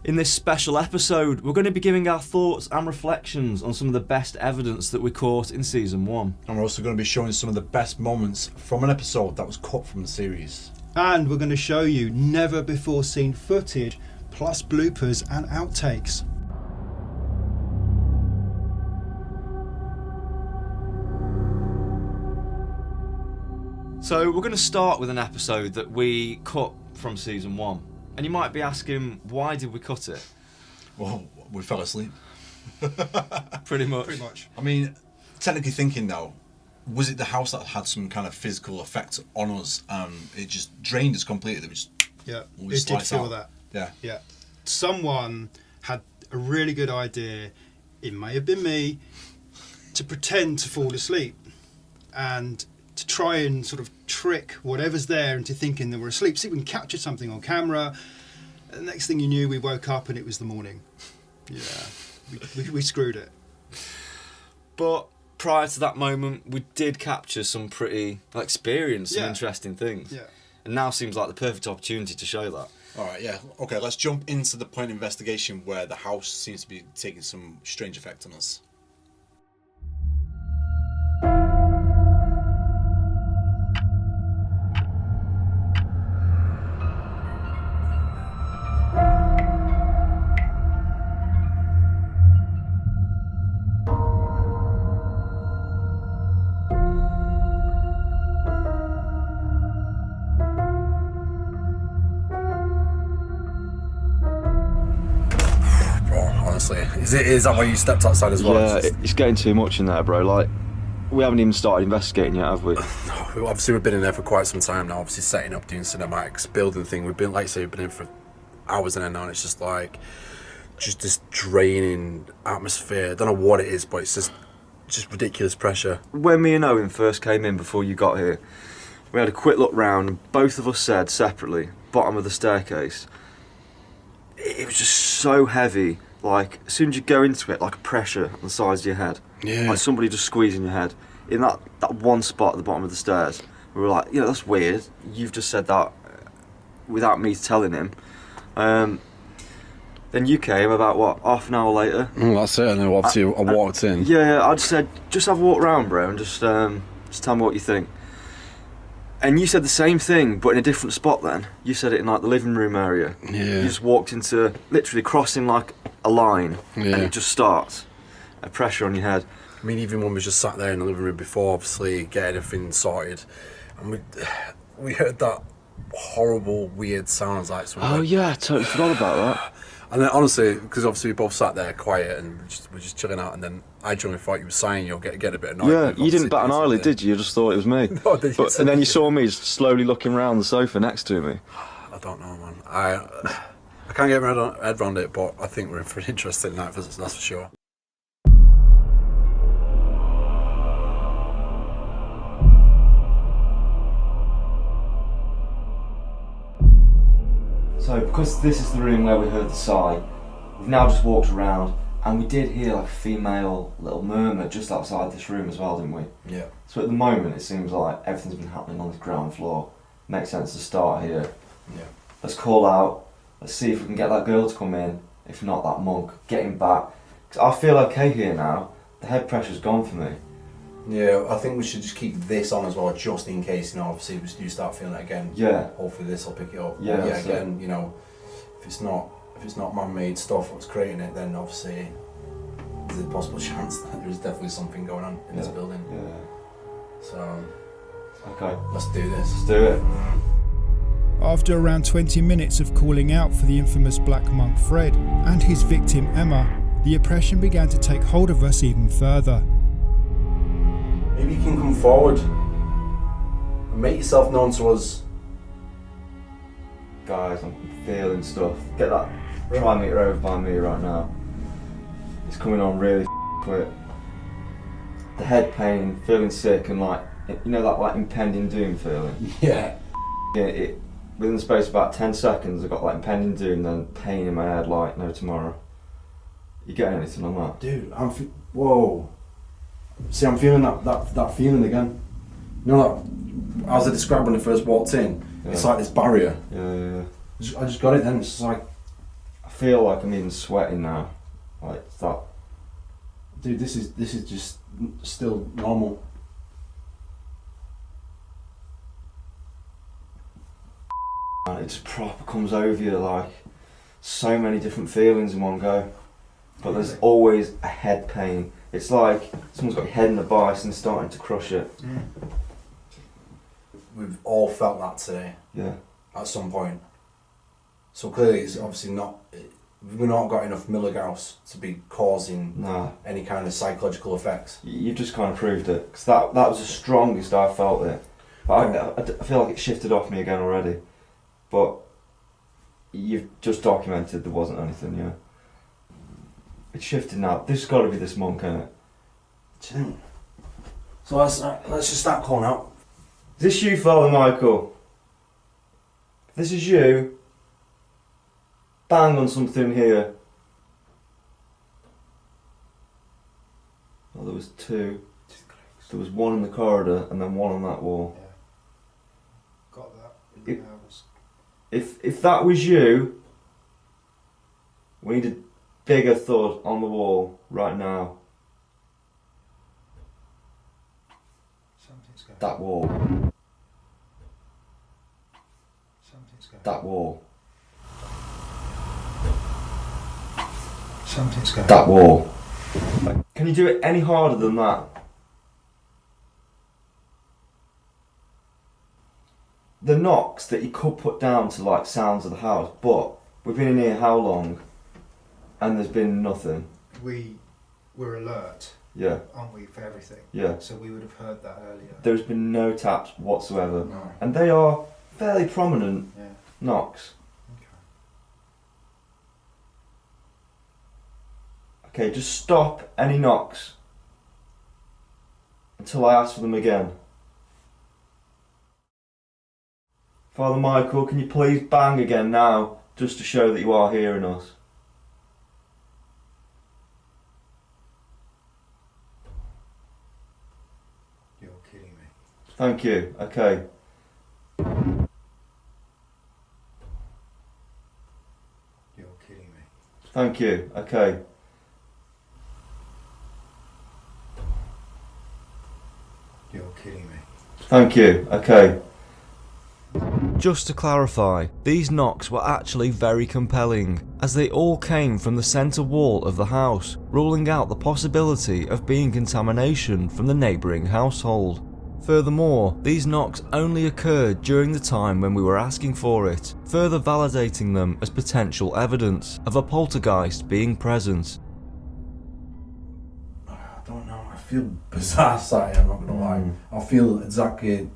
In this special episode, we're going to be giving our thoughts and reflections on some of the best evidence that we caught in Season 1. And we're also going to be showing some of the best moments from an episode that was cut from the series. And we're going to show you never before seen footage, plus bloopers and outtakes. So we're going to start with an episode that we cut from Season 1. And you might be asking, why did we cut it? Well, we fell asleep. Pretty much. I mean, technically thinking though, was it the house that had some kind of physical effect on us? It just drained us completely. It did feel that. Yeah. Someone had a really good idea, it may have been me, to pretend to fall asleep and to try and sort of trick whatever's there into thinking that we're asleep. See if we can capture something on camera. And the next thing you knew, we woke up and it was the morning. Yeah, we screwed it. But prior to that moment, we did capture some pretty experience, some interesting things. Yeah. And now seems like the perfect opportunity to show that. Alright, yeah. Okay, let's jump into the point of investigation where the house seems to be taking some strange effect on us. Is that why you stepped outside as well? Yeah, it's getting too much in there, bro. Like, we haven't even started investigating yet, have we? No, obviously we've been in there for quite some time now, obviously setting up, doing cinematics, building thing. We've been, like I say, we've been in for hours and then now, and it's just like, just this draining atmosphere. I don't know what it is, but it's just ridiculous pressure. When me and Owen first came in before you got here, we had a quick look round and both of us said separately, bottom of the staircase, it was just so heavy. Like, as soon as you go into it, like a pressure on the sides of your head. Yeah. Like somebody just squeezing your head. In that one spot at the bottom of the stairs, we were like, that's weird. You've just said that without me telling him. Then you came about, half an hour later? That's it, and then obviously I walked in. Yeah, I just said, just have a walk around, bro, and just tell me what you think. And you said the same thing, but in a different spot then. You said it in like the living room area. Yeah. You just walked into, literally crossing like a line, and it just starts. A pressure on your head. I mean, even when we just sat there in the living room before, obviously, getting everything sorted, and we heard that horrible, weird sounds like something. Oh yeah, I totally forgot about that. And then honestly, because obviously we both sat there quiet and we're just chilling out, and then I genuinely thought you were sighing, you'll get a bit annoyed. Yeah, you didn't bat an eyelid, did you? You just thought it was me. No, did you? And then you saw me slowly looking around the sofa next to me. I don't know, man. I can't get my head around it, but I think we're in for an interesting night, that's for sure. So, because this is the room where we heard the sigh, we've now just walked around, and we did hear like a female little murmur just outside this room as well, didn't we? Yeah. So at the moment, it seems like everything's been happening on the ground floor. Makes sense to start here. Yeah. Let's call out. Let's see if we can get that girl to come in. If not, that monk. Get him back. Because I feel okay here now. The head pressure's gone for me. Yeah, I think we should just keep this on as well, just in case, obviously we do start feeling it again. Yeah. Hopefully this will pick it up. Yeah, again, if it's not man-made stuff what's creating it, then obviously there's a possible chance that there's definitely something going on in this building. Yeah. So, okay. Let's do this. Let's do it. After around 20 minutes of calling out for the infamous black monk Fred and his victim Emma, the oppression began to take hold of us even further. Maybe you can come forward and make yourself known to us. Guys, I'm feeling stuff. Get that tri-meter over by me right now. It's coming on really quick. The head pain, feeling sick, and that impending doom feeling. Yeah. Within the space of about 10 seconds, I got impending doom, then pain in my head like no tomorrow. You getting anything on that? Dude, whoa. See, I'm feeling that feeling again. As I described when I first walked in, it's like this barrier. Yeah. I just got it then. It's just like, I feel like I'm even sweating now. Like that. Dude, this is just still normal. And it just proper comes over you, like so many different feelings in one go. But there's always a head pain. It's like someone's got your head in a vice and starting to crush it. We've all felt that today. Yeah. At some point. So clearly it's obviously not... We've not got enough milligauss to be causing any kind of psychological effects. You've just kind of proved it. Because that was the strongest I felt it. But I feel like it shifted off me again already. But you've just documented there wasn't anything, yeah. It's shifted now. This has got to be this monk, innit? So let's just start calling out. Is this you, Father Michael? If this is you, bang on something here. Oh, there was two. There was one in the corridor and then one on that wall. Yeah. Got that. If that was you, we need a bigger thud on the wall right now. Something's going. That wall. Something's going. That wall. Something's going. That wall. Can you do it any harder than that? The knocks that you could put down to like sounds of the house, but we've been in here how long? And there's been nothing. We were alert, Yeah. aren't we, for everything? Yeah. So we would have heard that earlier. There's been no taps whatsoever. No. And they are fairly prominent Yeah. knocks. Okay, just stop any knocks until I ask for them again. Father Michael, can you please bang again now, just to show that you are hearing us? You're kidding me. Thank you, okay. You're kidding me. Thank you, okay. You're kidding me. Thank you, okay. Just to clarify, these knocks were actually very compelling, as they all came from the centre wall of the house, ruling out the possibility of being contamination from the neighbouring household. Furthermore, these knocks only occurred during the time when we were asking for it, further validating them as potential evidence of a poltergeist being present. I don't know, I feel bizarre, Sati, I'm not going to lie. I feel exactly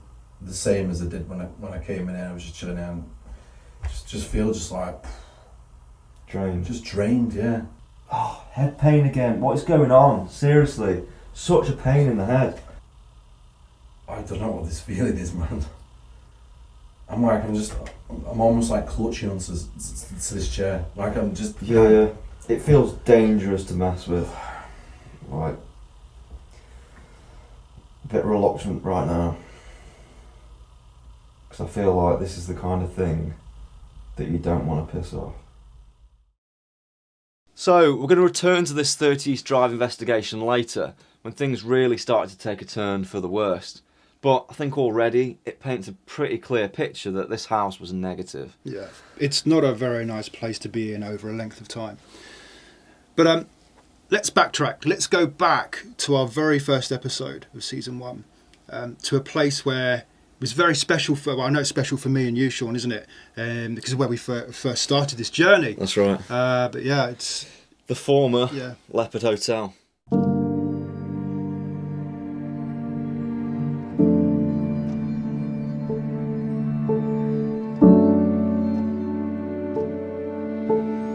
the same as I did when I came in here. I was just chilling there and just feel just like... Drained. Just drained, yeah. Oh, head pain again. What is going on? Seriously. Such a pain in the head. I don't know what this feeling is, man. I'm almost like clutching onto this chair. Like I'm just... Yeah. It feels dangerous to mess with. Like, a bit reluctant right now. Because I feel like this is the kind of thing that you don't want to piss off. So, we're going to return to this 30 East Drive investigation later, when things really started to take a turn for the worst. But I think already it paints a pretty clear picture that this house was a negative. Yeah, it's not a very nice place to be in over a length of time. But let's backtrack. Let's go back to our very first episode of season 1, to a place where it was very special for. Well, I know it's special for me and you, Sean, isn't it? Because of where we first started this journey. That's right. But yeah, it's The former Leopard Hotel.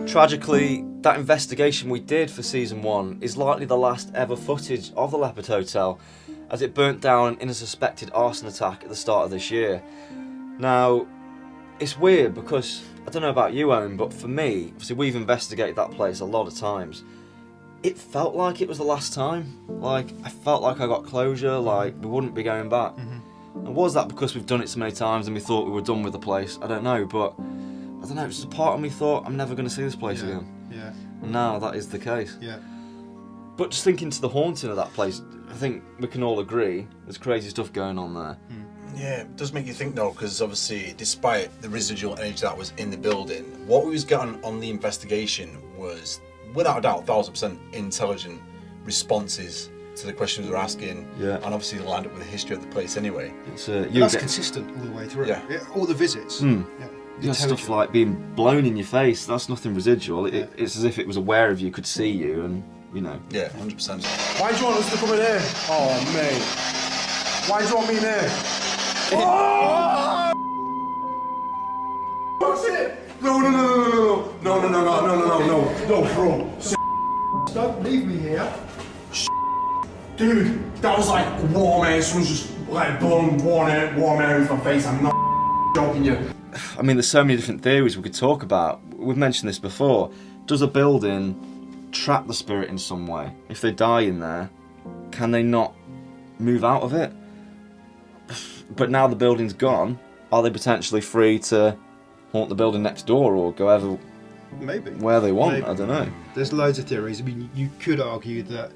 Tragically, that investigation we did for season 1 is likely the last ever footage of the Leopard Hotel, as it burnt down in a suspected arson attack at the start of this year. Now, it's weird because, I don't know about you, Owen, but for me, obviously we've investigated that place a lot of times. It felt like it was the last time. Like, I felt like I got closure, like we wouldn't be going back. And was that because we've done it so many times and we thought we were done with the place? I don't know, but I don't know, just a part of me thought, I'm never going to see this place again. Yeah. And now that is the case. Yeah. But just thinking to the haunting of that place, I think we can all agree there's crazy stuff going on there. Yeah, it does make you think though, because obviously, despite the residual energy that was in the building, what we was getting on the investigation was, without a doubt, 1000% intelligent responses to the questions we were asking. Yeah. And obviously lined up with the history of the place anyway. It's That's consistent all the way through. Yeah. All the visits. Yeah, Intelligent. stuff like being blown in your face, that's nothing residual. It's as if it was aware of you, could see you, and, you know. Yeah, 100%. Why do you want us to come in here? Oh, mate. Why do you want me in here? Oh! What's it? No, bro. Don't leave me here. Dude, that was like warm air. Someone's just like blowing warm air into my face. I'm not joking you. I mean, there's so many different theories we could talk about. We've mentioned this before. Does a building trap the spirit in some way? If they die in there, can they not move out of it? But now the building's gone, are they potentially free to haunt the building next door or go ever Maybe. where they want? Maybe. I don't know. There's loads of theories. I mean, you could argue that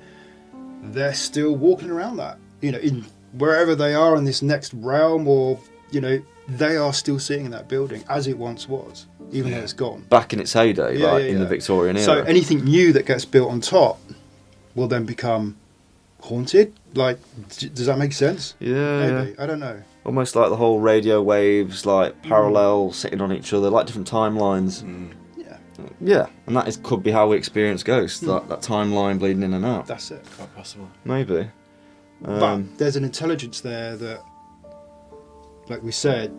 they're still walking around that, you know, in wherever they are in this next realm, or, you know, they are still seeing that building as it once was, even though it's gone. Back in its heyday, in the Victorian era. So anything new that gets built on top will then become haunted. Like, does that make sense? Yeah, Maybe. yeah. I don't know. Almost like the whole radio waves, like parallel, sitting on each other, like different timelines. Yeah, Yeah, and that could be how we experience ghosts, that timeline bleeding in and out. that's it. Quite possible. Maybe. But there's an intelligence there that, like we said,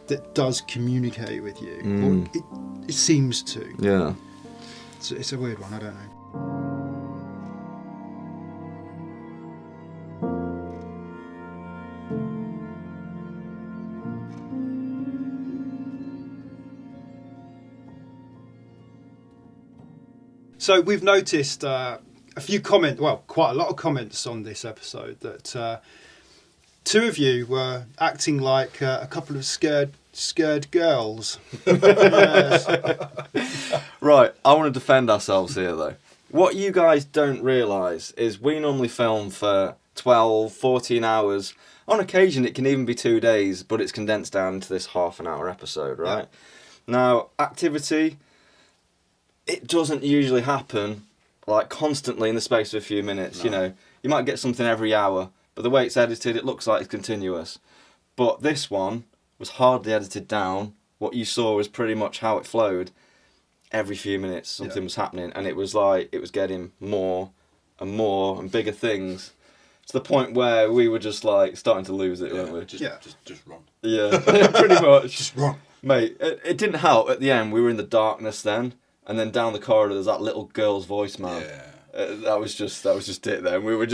that does communicate with you. Or it seems to. Yeah. It's a weird one, I don't know. So we've noticed a few comments, well, quite a lot of comments on this episode that two of you were acting like a couple of scared girls. Yes. Right, I want to defend ourselves here though. What you guys don't realise is we normally film for 12, 14 hours. On occasion it can even be 2 days, but it's condensed down into this half an hour episode, right? Yeah. Now, activity, it doesn't usually happen like constantly in the space of a few minutes. No. You know, you might get something every hour, but the way it's edited, it looks like it's continuous. But this one was hardly edited down. What you saw was pretty much how it flowed. Every few minutes something was happening, and it was like it was getting more and bigger things, to the point where we were just like starting to lose it, weren't we? Just run. Yeah, pretty much. Just run. Mate, it didn't help at the end. We were in the darkness then, and then down the corridor there's that little girl's voice, man. Yeah. That was just it then. We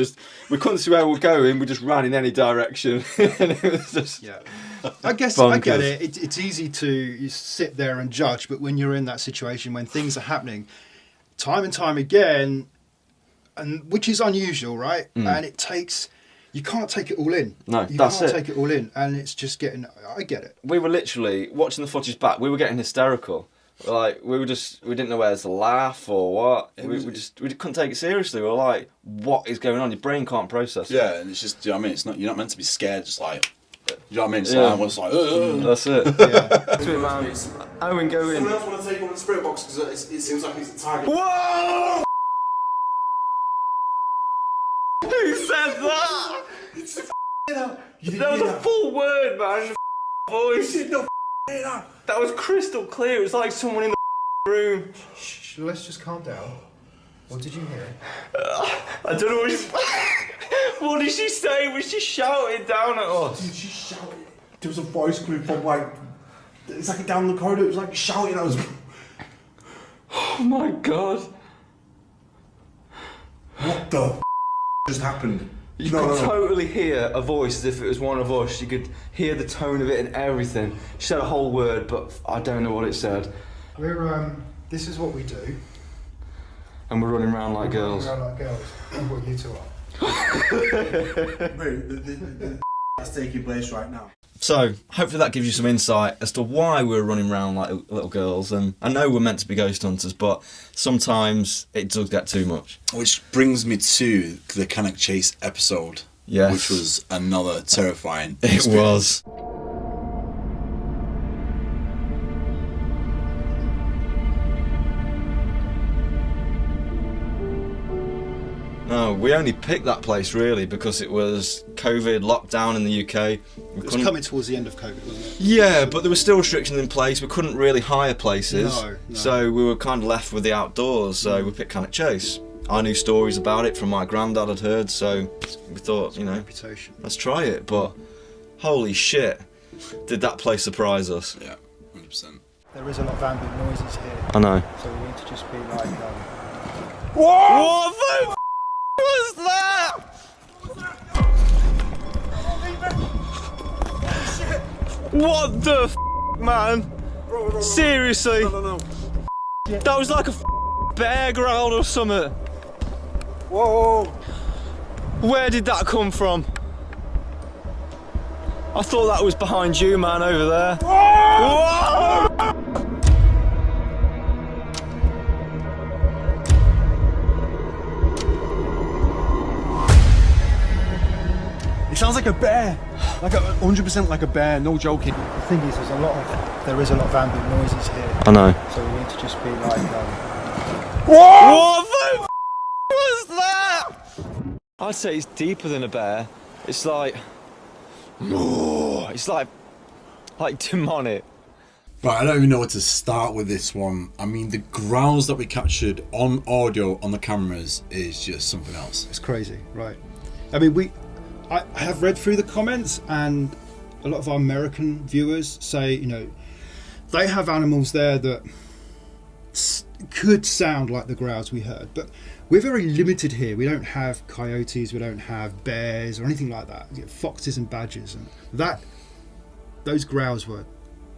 couldn't see where we were going. We just ran in any direction. And it was just I guess bonkers. I get it. It's easy to sit there and judge, but when you're in that situation, when things are happening time and time again, and which is unusual, right? And you can't take it all in. No, you that's can't it. take it all in, and it's just getting. I get it. We were literally watching the footage back. We were getting hysterical. Like we didn't know whether to laugh or what. We couldn't take it seriously. We were like, what is going on? Your brain can't process it. Yeah, and it's just, you know what I mean? It's not, you're not meant to be scared, just like, you know what I mean? It's like, it's like, That's it. Yeah. That's it, man. Owen, go in. Someone else want to take one of the spirit box because it seems like he's the target. Whoa! Who said that? That was a full word, man. Voice. That was crystal clear. It was like someone in the room. Shh, let's just calm down. What did you hear? I don't know what did she say? Was she shouting down at us? Dude, she shouted. There was a voice coming from like, it's like down the corridor. It was like shouting at us. Oh my god. What the just happened? You could totally hear a voice as if it was one of us. You could hear the tone of it and everything. She said a whole word, but I don't know what it said. This is what we do. And we're running around like girls. Running around like girls. And what you two are. Mate, the that's taking place right now. So, hopefully that gives you some insight as to why we were running around like little girls. And I know we're meant to be ghost hunters, but sometimes it does get too much. Which brings me to the Cannock Chase episode. Yes. Which was another terrifying It experience. was. No, we only picked that place really because it was COVID lockdown in the UK. It was coming towards the end of COVID, wasn't it? Yeah, but there were still restrictions in place. We couldn't really hire places. No. So we were kind of left with the outdoors. So we picked Cannock Chase. I knew stories about it from my granddad had heard, so we thought, Reputation. let's try it. But holy shit, did that place surprise us? Yeah, 100%. There is a lot of ambient noises here, I know. so we need to just be like, What the f*** was that? What the f***, man? Seriously? No. That was like a bear growl or something. Whoa. Where did that come from? I thought that was behind you, man, over there. Whoa! It sounds like a bear. Like 100% like a bear, no joking. the thing is, there is a lot of ambient noises here, I know. so we need to just be like, What the f*** was that? I'd say it's deeper than a bear. It's like, it's like demonic. Right, I don't even know where to start with this one. I mean, the growls that we captured on audio on the cameras is just something else. it's crazy, right? I mean, I have read through the comments, and a lot of our American viewers say, they have animals there that could sound like the growls we heard, but we're very limited here. We don't have coyotes, we don't have bears or anything like that. We get foxes and badgers, and those growls were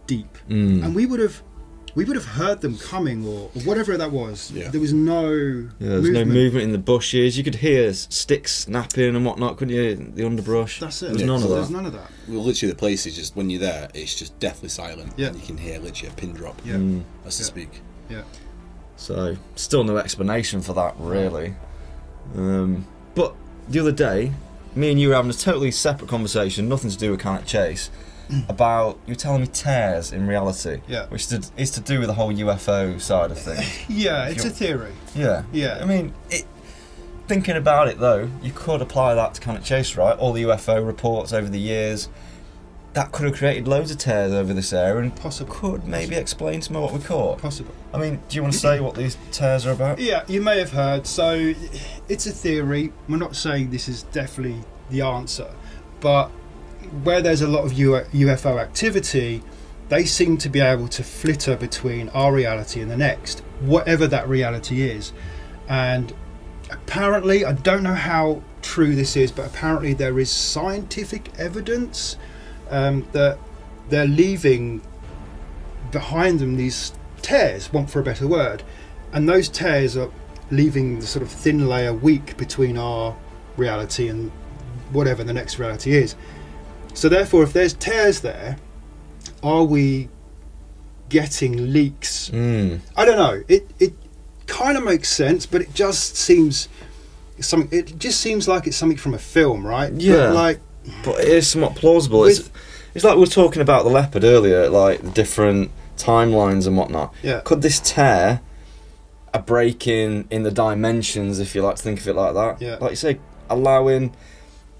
deep, and we would have heard them coming or whatever that was. Yeah. There was no There's no movement in the bushes. You could hear sticks snapping and whatnot, couldn't you? The underbrush. That's it. There was none of There's that. none of that. Well, literally, the place is just, when you're there, it's just deathly silent. Yeah. And you can hear literally a pin drop. Yeah. As to speak. Yeah. So, still no explanation for that, really. But the other day, me and you were having a totally separate conversation, nothing to do with Cannock Chase, about, you were telling me tears in reality, Yeah. which is to do with the whole UFO side of things. Yeah, it's a theory. Yeah. Yeah. I mean, thinking about it though, you could apply that to Cannock Chase, right? All the UFO reports over the years, that could have created loads of tears over this area and Possible. could maybe explain some of what we caught. Possible. I mean, do you want to say what these tears are about? Yeah, you may have heard. So it's a theory. We're not saying this is definitely the answer, but where there's a lot of UFO activity, they seem to be able to flitter between our reality and the next, whatever that reality is. And apparently, I don't know how true this is, but apparently there is scientific evidence that they're leaving behind them these tears, want for a better word, and those tears are leaving the sort of thin layer weak between our reality and whatever the next reality is. So therefore, if there's tears there, are we getting leaks? I don't know. It kind of makes sense, but it just seems something. It just seems like it's something from a film, right? Yeah. But it is somewhat plausible. It's like we were talking about the leopard earlier, like the different timelines and whatnot. Yeah. Could this tear a break in the dimensions, if you like to think of it like that? Yeah. Like you say, allowing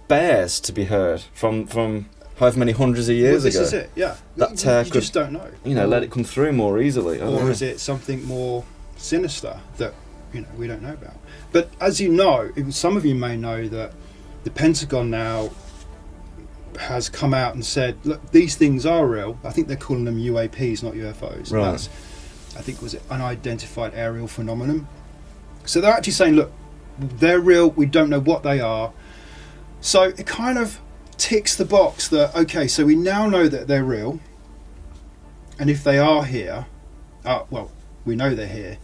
bears to be heard from however many hundreds of years this ago. is it. Yeah. That tear you could, just don't know. let it come through more easily. I don't Or know. is it something more sinister that we don't know about? But as you know, some of you may know that the Pentagon now has come out and said, look, these things are real. I think they're calling them UAPs, not UFOs. Right. That's, I think, was it unidentified aerial phenomenon. So they're actually saying, look, they're real. We don't know what they are. So it kind of ticks the box that, okay, so we now know that they're real. And if they are here, well, we know they're here.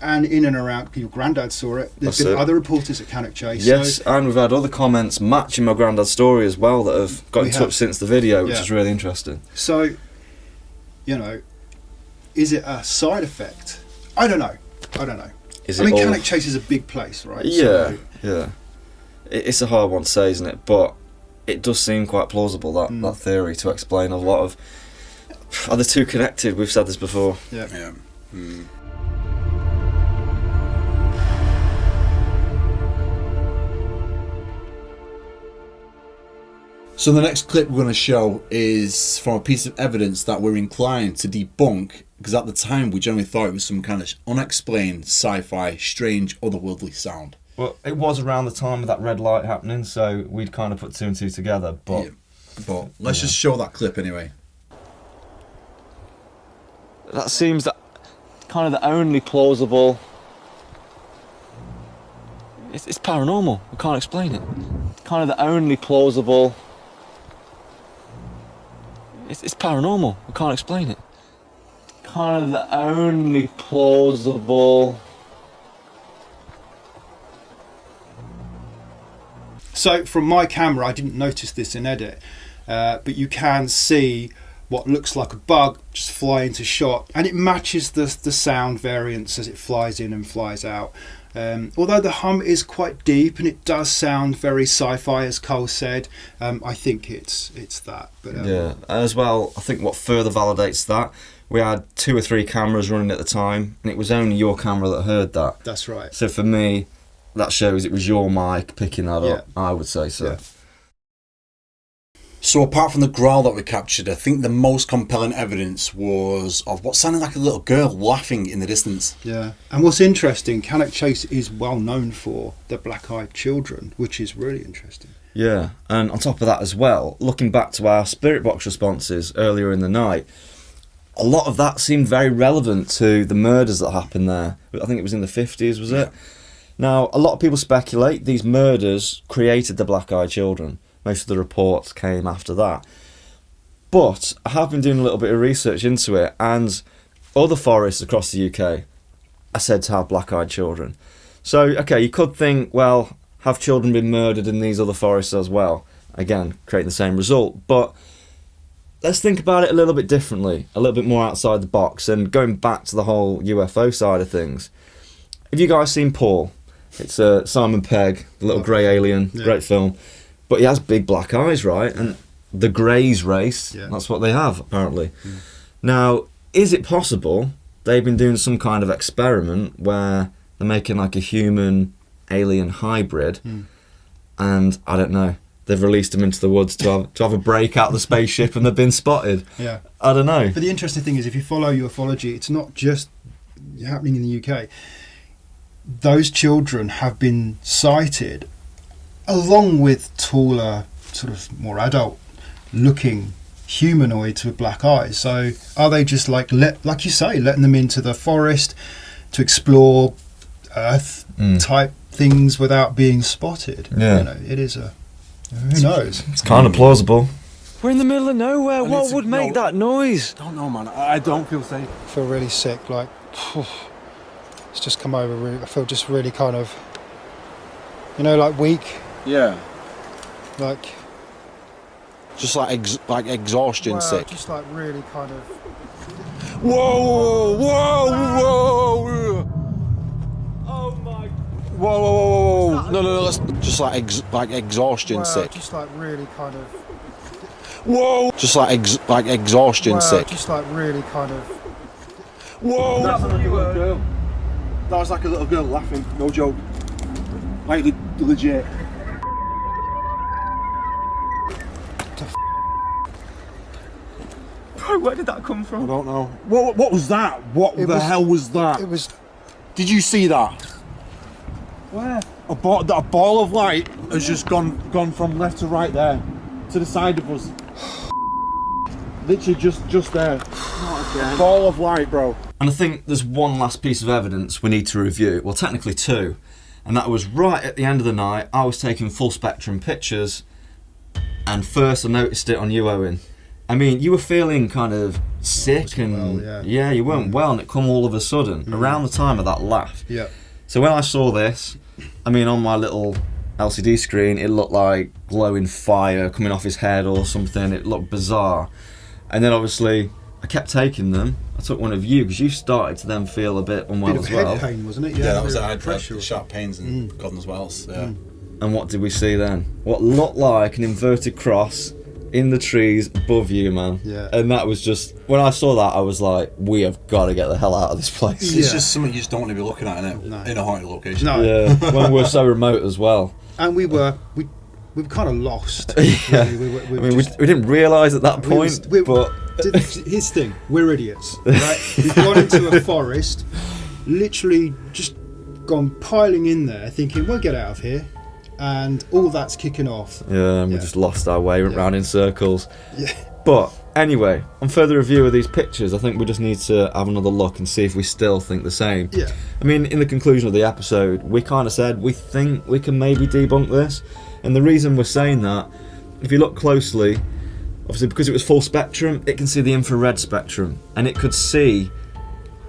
and in and around, your granddad saw it. There's That's been it. other reporters at Cannock Chase. Yes, So and we've had other comments matching my granddad's story as well that have got in touch since the video, which is really interesting. So, you know, is it a side effect? I don't know. Cannock Chase is a big place, right? Yeah, yeah. It's a hard one to say, isn't it? But it does seem quite plausible, that theory, to explain a lot of... Are the two connected? We've said this before. Yeah. So the next clip we're going to show is from a piece of evidence that we're inclined to debunk, because at the time we generally thought it was some kind of unexplained sci-fi, strange, otherworldly sound. Well, it was around the time of that red light happening, so we'd kind of put two and two together, but... Yeah. But let's just show that clip anyway. That seems that kind of the only plausible... It's paranormal, we can't explain it. Kind of the only plausible... It's paranormal, we can't explain it. Kind of the only plausible... So from my camera, I didn't notice this in edit, but you can see what looks like a bug just fly into shot, and it matches the sound variance as it flies in and flies out. Although the hum is quite deep and it does sound very sci-fi, as Cole said, I think it's that. But Yeah, as well, I think what further validates that, we had 2 or 3 cameras running at the time, and it was only your camera that heard that. That's right. So for me, that shows it was your mic picking that up, I would say so. Yeah. So apart from the growl that we captured, I think the most compelling evidence was of what sounded like a little girl laughing in the distance. Yeah, and what's interesting, Cannock Chase is well known for the black-eyed children, which is really interesting. Yeah, and on top of that as well, looking back to our spirit box responses earlier in the night, a lot of that seemed very relevant to the murders that happened there. I think it was in the 50s, was it? Now, a lot of people speculate these murders created the black-eyed children. Most of the reports came after that. But I have been doing a little bit of research into it, and other forests across the UK are said to have black-eyed children. So, okay, you could think, well, have children been murdered in these other forests as well? Again, creating the same result. But let's think about it a little bit differently, a little bit more outside the box, and going back to the whole UFO side of things. Have you guys seen Paul? It's Simon Pegg, the little grey alien, great film. But he has big black eyes, right? And the Greys race, that's what they have, apparently. Now, is it possible they've been doing some kind of experiment where they're making like a human-alien hybrid, and, I don't know, they've released them into the woods to have a break out of the spaceship and they've been spotted? Yeah. I don't know. But the interesting thing is, if you follow ufology, it's not just happening in the UK. Those children have been sighted along with taller, sort of more adult looking humanoids with black eyes. So are they just like you say, letting them into the forest to explore Earth type things without being spotted? Yeah. You know, it is a, who knows? It's kind of plausible. We're in the middle of nowhere, what would make that noise? I don't know, man. I don't feel safe. I feel really sick, like it's just come over really, I feel just really kind of, you know, like weak. Yeah. Like Just like exhaustion sick. Just like really kind of. Whoa, whoa, whoa. Oh my... Whoa. No, let's just like exhaustion sick. Just like really kind of. Whoa. Just like exhaustion sick. Just like really kind of. Whoa. That was like a little girl. That was like a little girl laughing, no joke. Like legit. Bro, where did that come I from? don't know. What was that? What the hell was that? It was. Did you see that? Where? A ball of light has just gone from left to right there, to the side of us. Literally just there. A ball of light, bro. And I think there's one last piece of evidence we need to review. Well, technically 2. And that was right at the end of the night. I was taking full spectrum pictures, and first I noticed it on you, Owen. I mean, you were feeling kind of sick and you weren't well, and it come all of a sudden around the time of that laugh. Yeah. So when I saw this, I mean, on my little LCD screen, it looked like glowing fire coming off his head or something. It looked bizarre. And then obviously I kept taking them. I took one of you because you started to then feel a bit unwell as well. Head pain, wasn't it? Yeah, that was it. I had sharp pains and God knows what else. Yeah. And what did we see then? What looked like an inverted cross in the trees above you, man. Yeah. And that was just, when I saw that, I was like, we have got to get the hell out of this place. It's just something you just don't want to be looking at in a haunted location. No. Yeah, when we're so remote as well. And we were kind of lost. Yeah. Really. We didn't realise at that point, but... Here's the thing, we're idiots, right? We've gone into a forest, literally just gone piling in there, thinking, we'll get out of here. And all that's kicking off. Yeah, and we just lost our way, went round in circles. Yeah. But anyway, on further review of these pictures, I think we just need to have another look and see if we still think the same. Yeah. I mean, in the conclusion of the episode, we kind of said we think we can maybe debunk this. And the reason we're saying that, if you look closely, obviously because it was full spectrum, it can see the infrared spectrum. And it could see,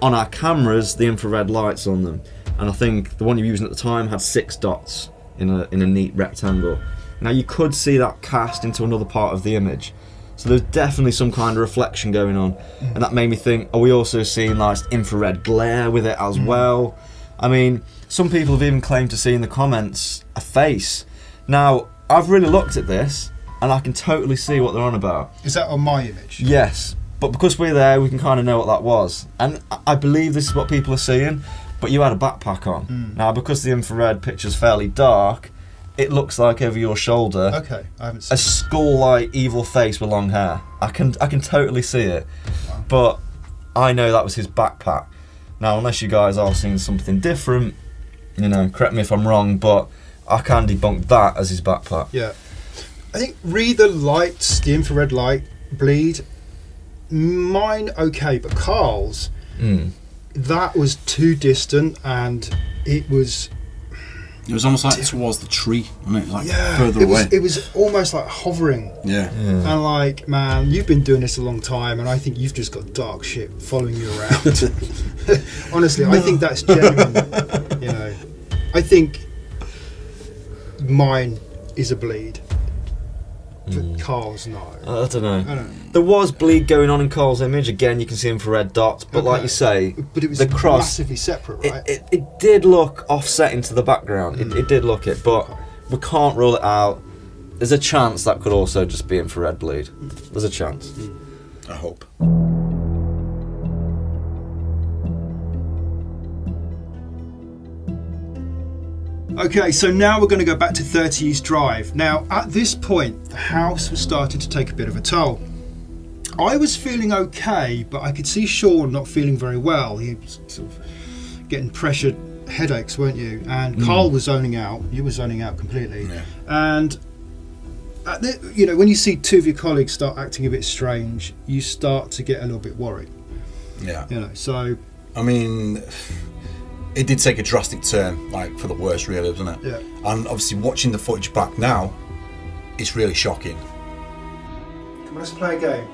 on our cameras, the infrared lights on them. And I think the one you were using at the time had 6 dots in a neat rectangle. Now you could see that cast into another part of the image. So there's definitely some kind of reflection going on. And that made me think, are we also seeing like infrared glare with it as well? I mean, some people have even claimed to see in the comments a face. Now, I've really looked at this and I can totally see what they're on about. Is that on my image? Yes, but because we're there, we can kind of know what that was. And I believe this is what people are seeing, but you had a backpack on. Now, because the infrared picture's fairly dark, it looks like over your shoulder. Okay, I haven't seen a skull-like evil face with long hair. I can totally see it. Wow. But I know that was his backpack. Now, unless you guys are seeing something different, correct me if I'm wrong, but I can debunk that as his backpack. Yeah. I think read the lights, the infrared light, bleed. Mine okay, but Carl's, that was too distant, and it was almost like towards the tree, wasn't it? Like further away. It was almost like hovering. Yeah. And like, man, you've been doing this a long time, and I think you've just got dark shit following you around. Honestly, I think that's genuine. I think mine is a bleed. But Carl's no. I don't know. There was bleed going on in Carl's image. Again, you can see infrared dots, but like you say, but it was the cross, massively separate, right? It did look offset into the background. It did look it, but we can't rule it out. There's a chance that could also just be infrared bleed. There's a chance. I hope. Okay, so now we're going to go back to 30 East Drive. Now, at this point, the house was starting to take a bit of a toll. I was feeling okay, but I could see Sean not feeling very well. He was sort of getting pressured headaches, weren't you? And Carl was zoning out. You were zoning out completely. Yeah. And, when you see two of your colleagues start acting a bit strange, you start to get a little bit worried. Yeah. So... I mean... It did take a drastic turn, like for the worse, really, doesn't it? Yeah. And obviously, watching the footage back now, it's really shocking. Come on, let's play a game.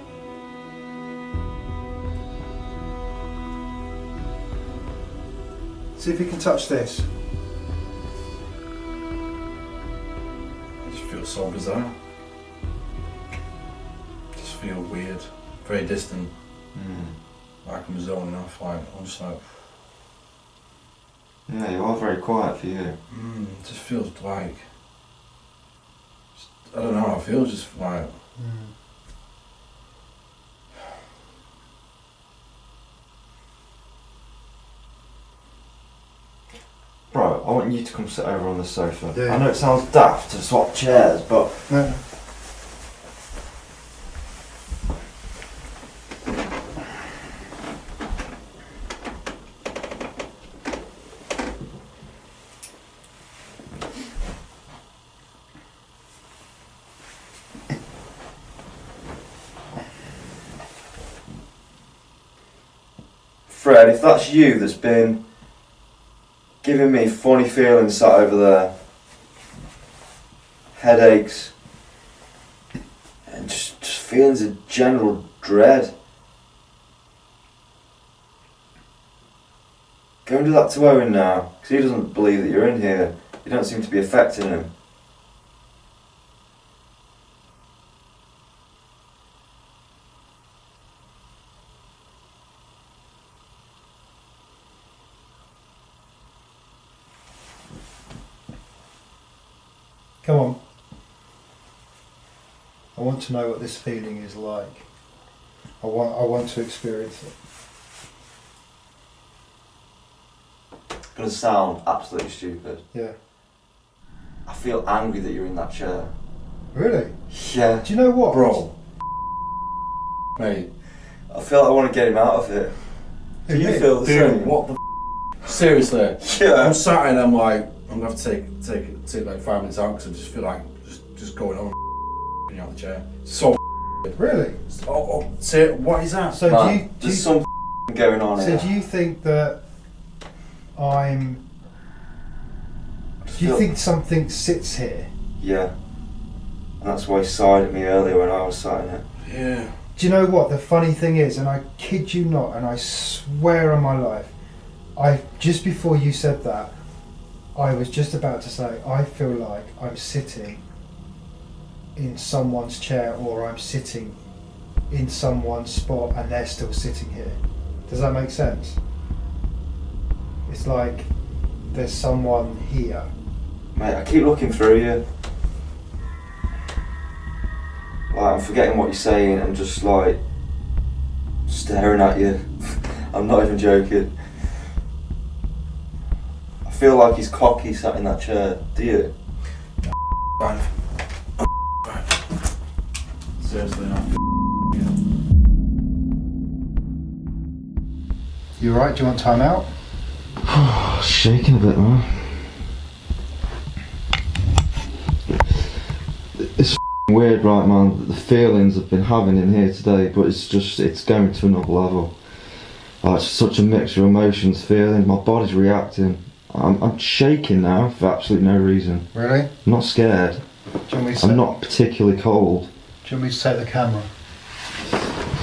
See if you can touch this. It just feels so bizarre. Just feel weird, very distant. Like I'm zoning off. Like I'm just like. Yeah, you are very quiet for you. It just feels like, I don't know, I feel just like... Bro, I want you to come sit over on the sofa. Yeah. I know it sounds daft to swap chairs, but... No. Fred, if that's you that's been giving me funny feelings sat over there, headaches, and just feelings of general dread, Go and do that to Owen now, because he doesn't believe that you're in here. You don't seem to be affecting him. Come on. I want to know what this feeling is like. I want to experience it. It's going to sound absolutely stupid. Yeah. I feel angry that you're in that chair. Really? Yeah. Do you know what? Bro. Mate. I feel like I want to get him out of it. Do you feel the Dude, same? what the Seriously? Yeah. I'm sat and I'm like, I'm going to have to take like 5 minutes out because I just feel like just going on out the chair. So Really? say, what is that? So Man, there's some going on So here. do you think that do you think something sits here? Yeah. And that's why he sighed at me earlier when I was sat in it. Yeah. Do you know what the funny thing is, and I kid you not, and I swear on my life, just before you said that, I was just about to say, I feel like I'm sitting in someone's chair, or I'm sitting in someone's spot and they're still sitting here. Does that make sense? It's like there's someone here. Mate, I keep looking through you. Like, I'm forgetting what you're saying and just like staring at you. I'm not even joking. I feel like he's cocky sat in that chair. Do you? Seriously, no. You alright? Do you want time out? Shaking a bit, man. It's weird, right, man, the feelings I've been having in here today, but it's going to another level. It's such a mixture of emotions, feeling, my body's reacting. I'm shaking now for absolutely no reason. Really? I'm not scared. Do you want me to I'm not particularly cold. Do you want me to take the camera?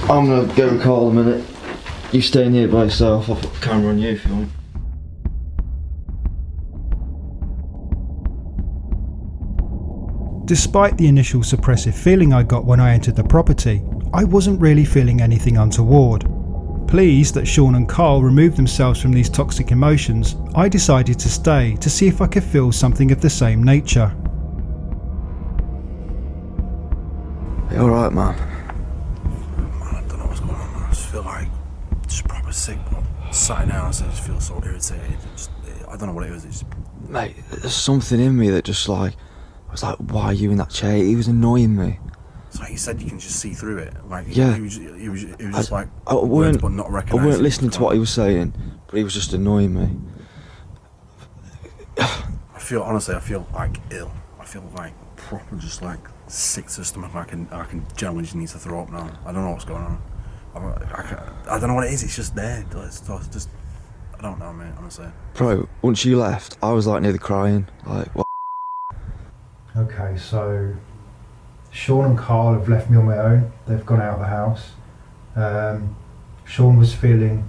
I'm gonna go and call a minute. You stay in here by yourself, I'll put the camera on you if you want. Despite the initial suppressive feeling I got when I entered the property, I wasn't really feeling anything untoward. Pleased that Sean and Carl removed themselves from these toxic emotions, I decided to stay to see if I could feel something of the same nature. You alright, man? Man, I don't know what's going on, man. I just feel like just proper sick, man. Sat down, I just feel so irritated. I don't know what it is. It's Mate, there's something in me that just like, I was like, why are you in that chair? He was annoying me. It's like you said, you can just see through it. Like Yeah. he was just like I words, weren't, but not I recognising. weren't listening to what he was saying, but he was just annoying me. I feel like ill. I feel like proper, just like sick to the stomach. I can generally just need to throw up now. I don't know what's going on. I don't know what it is. It's just there. It's just I don't know, mate. Honestly. Bro, once you left, I was like nearly crying. Like, what? Okay, so Sean and Carl have left me on my own. They've gone out of the house. Sean was feeling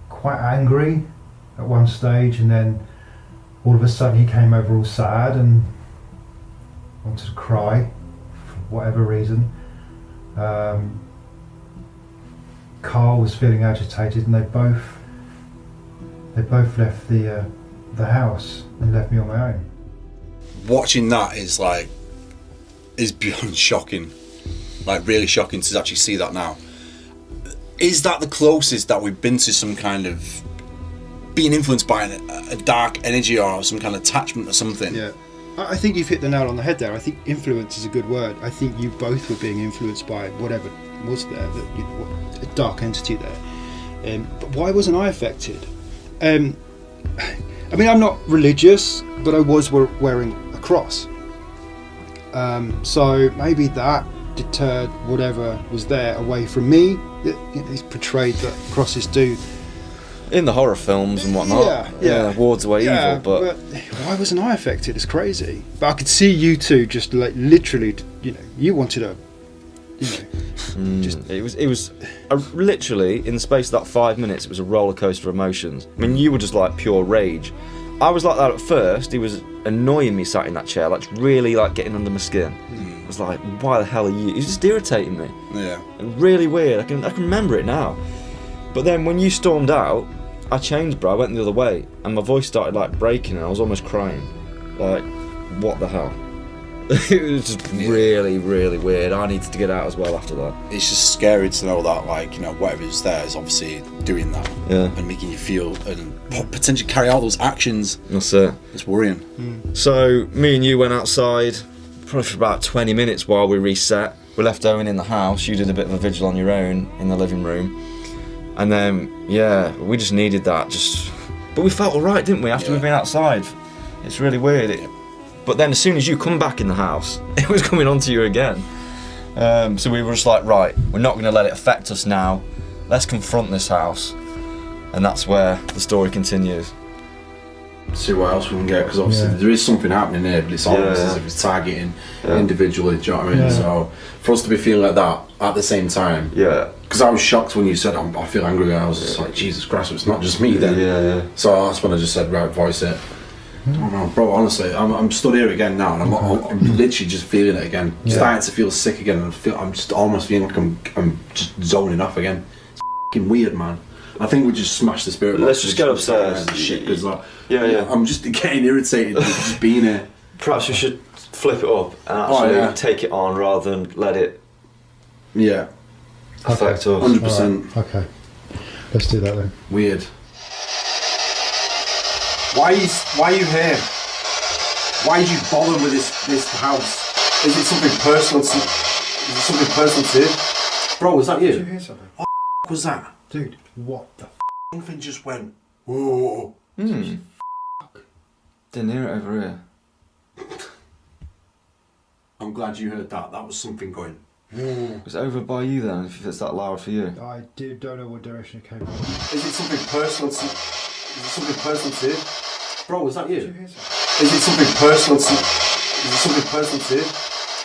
quite angry at one stage, and then all of a sudden he came over all sad and wanted to cry for whatever reason. Carl was feeling agitated, and they both left the house and left me on my own. Watching that is beyond shocking, like really shocking to actually see that now. Is that the closest that we've been to some kind of being influenced by a dark energy or some kind of attachment or something? Yeah, I think you've hit the nail on the head there. I think influence is a good word. I think you both were being influenced by whatever was there, a dark entity there. But why wasn't I affected? I mean, I'm not religious, but I was wearing a cross. So maybe that deterred whatever was there away from me. It's portrayed that crosses do. In the horror films and whatnot, wards away evil, but why wasn't I affected? It's crazy. But I could see you two just like literally, you wanted to, It was literally, in the space of that 5 minutes, it was a roller coaster of emotions. I mean, you were just like pure rage. I was like that at first. He was annoying me sat in that chair, like really like getting under my skin. I was like, why the hell are you? He was just irritating me. Yeah. And really weird. I can remember it now. But then when you stormed out, I changed, bro. I went the other way, and my voice started like breaking, and I was almost crying. Like, what the hell? It was just really, really weird. I needed to get out as well after that. It's just scary to know that, like, you know, whatever's there is obviously doing that. Yeah. And making you feel and potentially carry out those actions. That's it. It's worrying. So me and you went outside probably for about 20 minutes while we reset. We left Owen in the house. You did a bit of a vigil on your own in the living room. And then, yeah, we just needed that. But we felt all right, didn't we, after we've been outside? It's really weird. But then as soon as you come back in the house, it was coming onto you again. So we were just like, right, we're not going to let it affect us now. Let's confront this house. And that's where the story continues. See what else we can get, because obviously there is something happening here, but it's almost as if it's targeting individually, do you know what I mean? So for us to be feeling like that at the same time, because I was shocked when you said I feel angry, and I was just like, Jesus Christ, it's not just me then. So that's when I just said, right, voice it. Oh no, bro, honestly, I'm stood here again now, and I'm literally just feeling it again. Starting to feel sick again, and I'm just almost feeling like I'm just zoning off again. It's f***ing weird, man. I think we just smashed the spirit box. Let's just get upstairs. Because like, Yeah. I'm just getting irritated with just being here. Perhaps we should flip it up and actually take it on rather than let it affect us. 100%. Right. Okay, let's do that then. Weird. Why are you here? Why did you bother with this house? Is it something personal to you? Bro, was that you? Did you hear something? What the was that? Dude, what the Something just went, whoa. Didn't hear it over here. I'm glad you heard that. That was something going, whoa. Was it over by you then, if it's that loud for you? I don't know what direction it came from. is it something personal to you? Bro, was that you? Did you hear something? Is it something personal to you?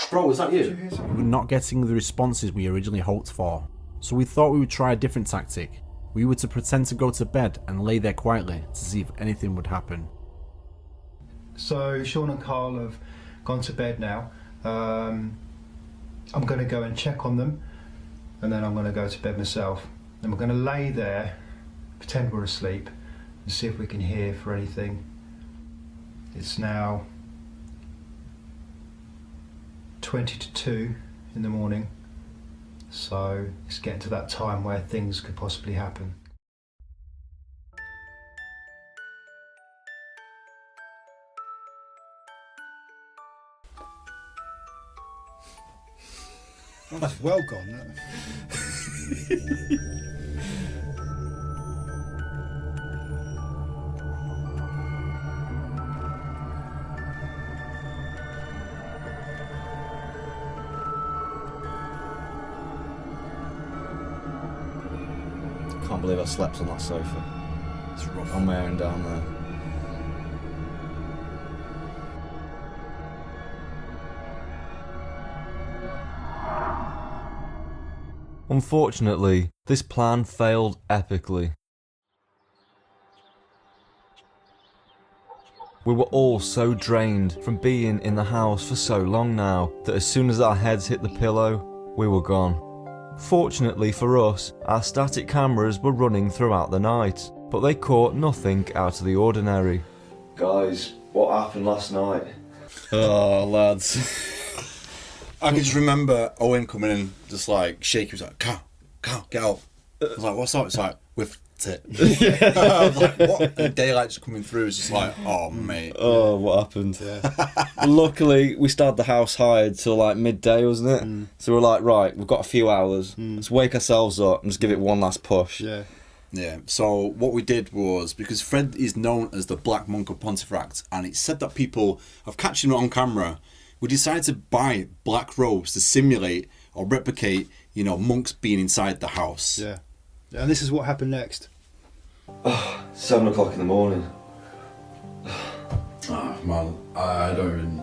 Bro, was that Did you you? hear something? We were not getting the responses we originally hoped for, so we thought we would try a different tactic. We were to pretend to go to bed and lay there quietly to see if anything would happen. So Sean and Carl have gone to bed now. I'm going to go and check on them, and then I'm going to go to bed myself. And we're going to lay there, pretend we're asleep, and see if we can hear for anything. It's now 20 to 2 in the morning, so it's getting to that time where things could possibly happen. Well, that's well gone, that. Can't believe I slept on that sofa. It's rough. On my own down there. Unfortunately, this plan failed epically. We were all so drained from being in the house for so long now that as soon as our heads hit the pillow, we were gone. Fortunately for us, our static cameras were running throughout the night, but they caught nothing out of the ordinary. Guys, what happened last night? Oh, lads. I can just remember Owen coming in, just like shaking. He was like, Carl, get out. I was like, what's up? It's like, with it. I was like, what? The daylight's coming through. It's just like, oh, mate. Oh, what happened? Luckily, we started the house hired till like midday, wasn't it? So we're like, right, we've got a few hours. Let's wake ourselves up and just give it one last push. Yeah, so what we did was, because Fred is known as the Black Monk of Pontefract, and it's said that people have catched him on camera, we decided to buy black robes to simulate or replicate, you know, monks being inside the house. Yeah. And this is what happened next. 7 o'clock in the morning. Oh man, I don't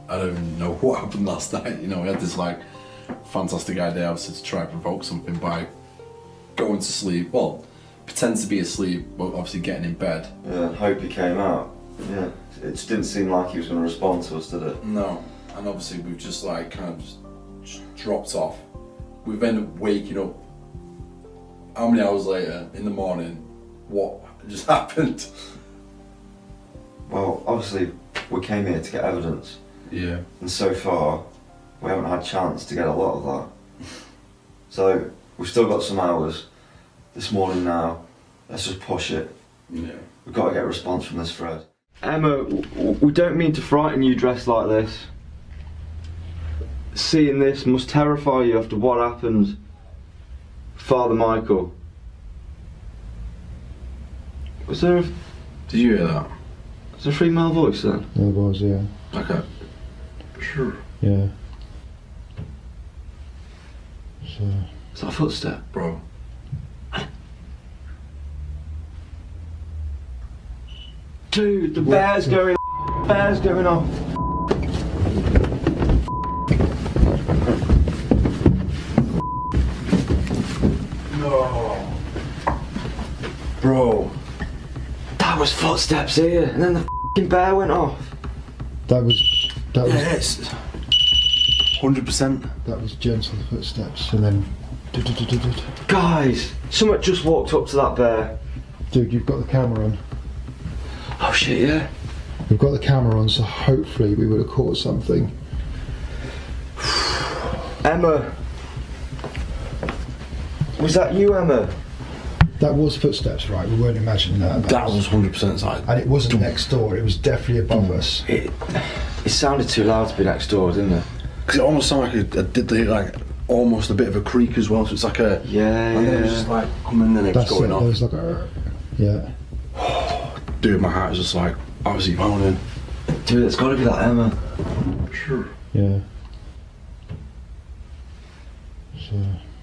even know what happened last night. You know, we had this like fantastic idea, obviously, to try and provoke something by going to sleep. Well, pretend to be asleep, but obviously getting in bed. Yeah, hope he came out. Yeah, it just didn't seem like he was going to respond to us, did it? No, and obviously we've just like kind of just dropped off. We've ended up waking up. How many hours later in the morning? What just happened? Well, obviously we came here to get evidence, Yeah. and so far we haven't had a chance to get a lot of that. So we've still got some hours this morning now. Let's just push it. Yeah. We've got to get a response from this Fred. Emma, we don't mean to frighten you dressed like this. Seeing this must terrify you after what happened. Father Michael. Was there a Did you hear that? female voice then? There was, yeah. Okay. Sure. Yeah. So, Is that a footstep? Bro. Dude, the bear's going off. No. Bro. That was footsteps here, and then the f***ing bear went off. that was Yes. 100%. that was gentle footsteps, and then Guys, someone just walked up to that bear. dude, you've got the camera on. Oh shit, yeah. We've got the camera on, so hopefully we would have caught something. Emma. Was that you, Emma? That was footsteps, right? We weren't imagining that. That was 100% side. And it wasn't next door. It was definitely above us. It sounded too loud to be next door, didn't it? Because it almost sounded like it did like almost a bit of a creak as well. So it's like a and then it was just like coming and it was That's going it. off. There was like a yeah. Dude, my heart was just like obviously pounding. Dude, it's got to be that Emma. Sure. Yeah. So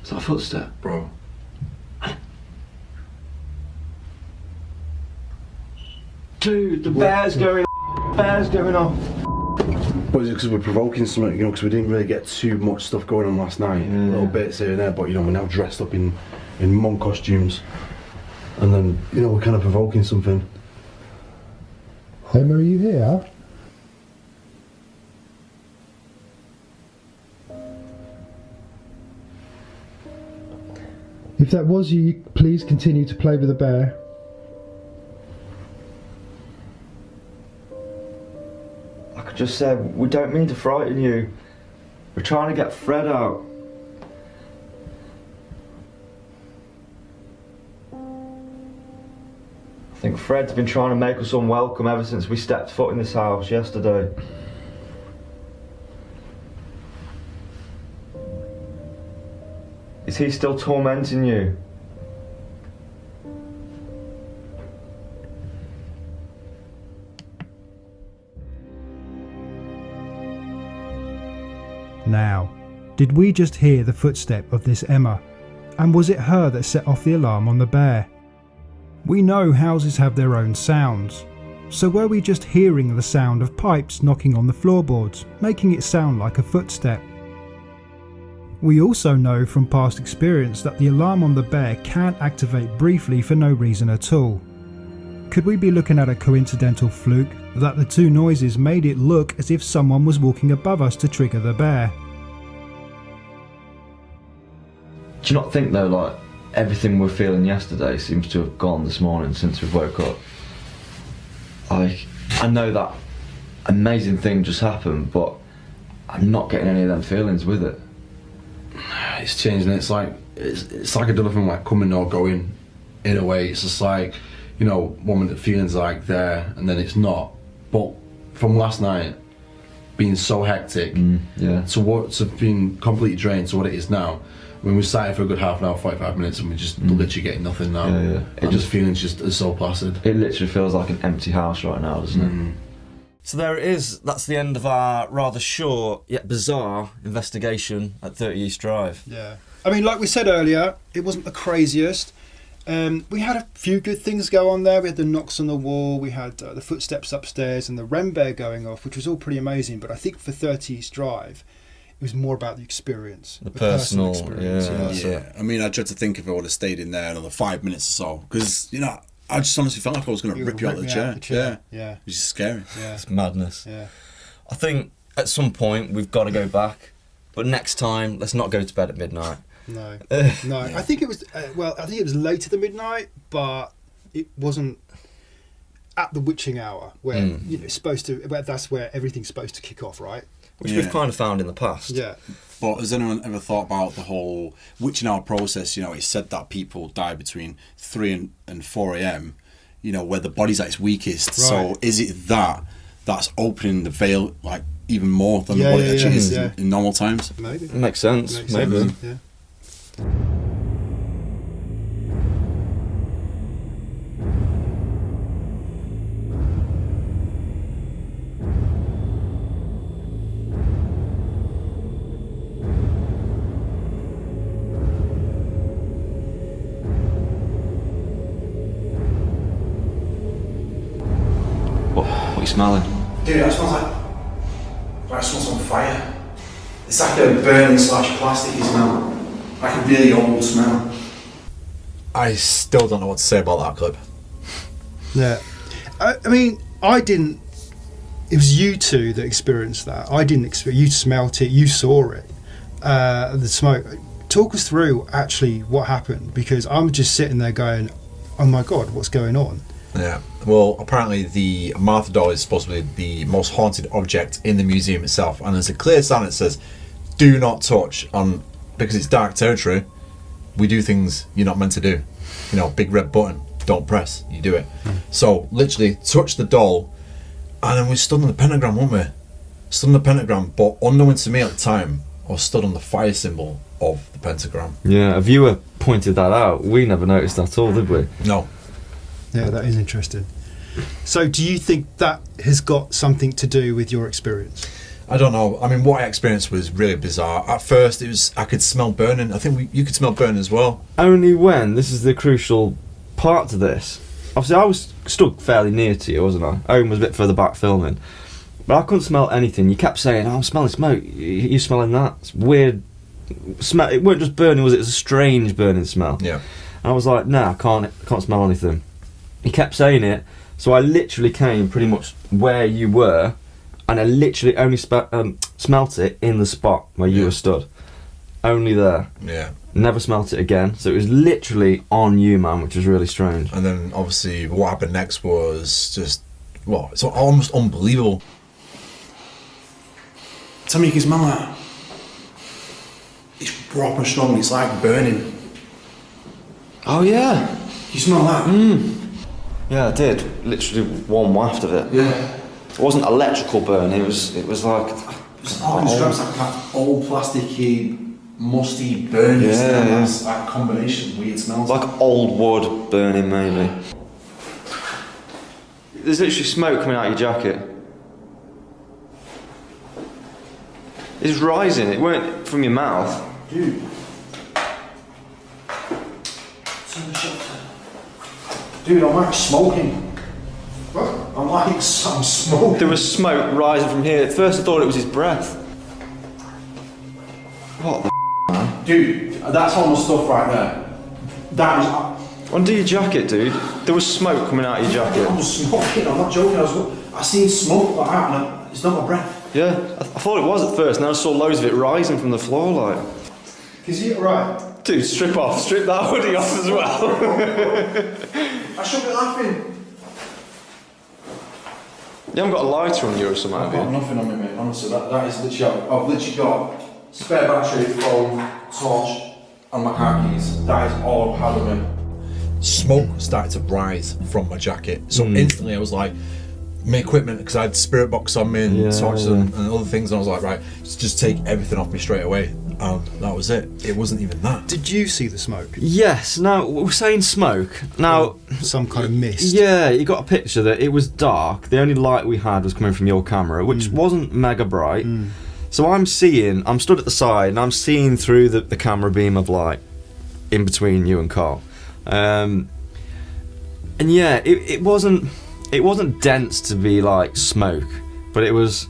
Is that a footstep? Bro. Dude, the bear's going off. But is it because we're provoking something, you know, because we didn't really get too much stuff going on last night. Little bits here and there, but you know, we're now dressed up in monk costumes. And then, you know, we're kind of provoking something. Emma, are you here? If that was you, please continue to play with the bear. Like I just said, we don't mean to frighten you. We're trying to get Fred out. I think Fred's been trying to make us unwelcome ever since we stepped foot in this house yesterday. Is he still tormenting you? Now, did we just hear the footstep of this Emma? And was it her that set off the alarm on the bear? We know houses have their own sounds. So were we just hearing the sound of pipes knocking on the floorboards, making it sound like a footstep? We also know from past experience that the alarm on the bear can activate briefly for no reason at all. Could we be looking at a coincidental fluke that the two noises made it look as if someone was walking above us to trigger the bear? Do you not think though, like, everything we're feeling yesterday seems to have gone this morning since we've woke up? Like, I know that amazing thing just happened, but I'm not getting any of them feelings with it. It's changing. It's like I don't know if I'm like coming or going. In a way, it's just like, you know, one minute the feelings are like there and then it's not. But from last night being so hectic, to being completely drained to what it is now. When we sat here for a good half an hour, 45 minutes, and we're just literally getting nothing now. It just feelings just are so placid. It literally feels like an empty house right now, doesn't it? So there it is. That's the end of our rather short yet bizarre investigation at 30 East Drive. Yeah. I mean, like we said earlier, it wasn't the craziest. We had a few good things go on there. We had the knocks on the wall, we had the footsteps upstairs and the REM bear going off, which was all pretty amazing. But I think for 30 East Drive, It was more about the experience, the personal experience. Yeah. I mean, I tried to think if I would have stayed in there another 5 minutes or so, because I just honestly felt like I was going to rip you out of the chair. Yeah. It was just scary. Yeah. It's madness. Yeah. I think at some point we've got to go back, but next time let's not go to bed at midnight. No. I think it was I think it was later than midnight, but it wasn't at the witching hour where it's supposed to. But that's where everything's supposed to kick off, right? Which we've kind of found in the past. Yeah. But has anyone ever thought about the whole witching hour process? It's said that people die between 3 and 4 a.m. Where the body's at its weakest. Right. So is it that's opening the veil like even more than the body actually is in normal times? Maybe. It makes sense. Maybe. Yeah. What are you smelling? Dude, that smells like it smells on fire. It's like a burning / plasticky smell. Like a really old smell. I still don't know what to say about that clip. Yeah. I mean, I didn't. It was you two that experienced that. I didn't experience. You smelt it. You saw it. The smoke. Talk us through actually what happened, because I'm just sitting there going, "Oh my God, what's going on?" Yeah. Well, apparently the Martha doll is supposed to be the most haunted object in the museum itself, and there's a clear sign that says, "Do not touch," because it's dark territory. We do things you're not meant to do. Big red button, don't press, you do it. So literally touch the doll, and then we stood on the pentagram, weren't we? Stood on the pentagram, but unknown to me at the time, I was stood on the fire symbol of the pentagram. Yeah, a viewer pointed that out. We never noticed at all, did we? No. Yeah, that is interesting. So do you think that has got something to do with your experience? I don't know. I mean, what I experienced was really bizarre. At first, I could smell burning. I think you could smell burning as well. Only when, this is the crucial part to this. Obviously, I was stood fairly near to you, wasn't I? Owen was a bit further back filming. But I couldn't smell anything. You kept saying, "Oh, I'm smelling smoke. You smelling that? It's weird smell." It weren't just burning, was it? It was a strange burning smell. Yeah. And I was like, "Nah, I can't smell anything." He kept saying it, so I literally came pretty much where you were, and I literally only smelt it in the spot where you were stood. Only there. Yeah. Never smelt it again. So it was literally on you, man, which was really strange. And then obviously what happened next was just, it's almost unbelievable. Tell me you can smell that. It's proper strong, it's like burning. Oh yeah. You smell that? Yeah, I did. Literally one waft of it. Yeah. It wasn't electrical burn. It was like. It's like that old plasticky, musty, burning smell. That's that combination, weird smells. Like old wood burning, maybe. There's literally smoke coming out of your jacket. It's rising. It weren't from your mouth. Dude. Turn the shutter. Dude, I'm like smoking. What? I'm smoking. There was smoke rising from here. At first I thought it was his breath. What the man? Dude, that's all the stuff right there. That was... Undo your jacket, dude. There was smoke coming out of your I jacket. was smoking, I'm not joking. I seen smoke like that, and it's not my breath. Yeah, I thought it was at first, and then I saw loads of it rising from the floor, like. Can you see it right? Dude, strip that hoodie off as well. I should be laughing. You haven't got a lighter on you or something, I've have got you? nothing on me, mate. Honestly, that is literally... I've literally got spare battery, phone, torch, and my car keys. That is all I've had on me. Smoke started to rise from my jacket. So instantly I was like, my equipment, because I had spirit box on me and torches and other things, and I was like, right, just take everything off me straight away. And that was it. It wasn't even that. Did you see the smoke? Yes. Now we're saying smoke. Now some kind of mist. Yeah, you got a picture that it was dark. The only light we had was coming from your camera, which wasn't mega bright. So I'm stood at the side, and I'm seeing through the camera beam of light in between you and Carl. And yeah, it wasn't dense to be like smoke, but it was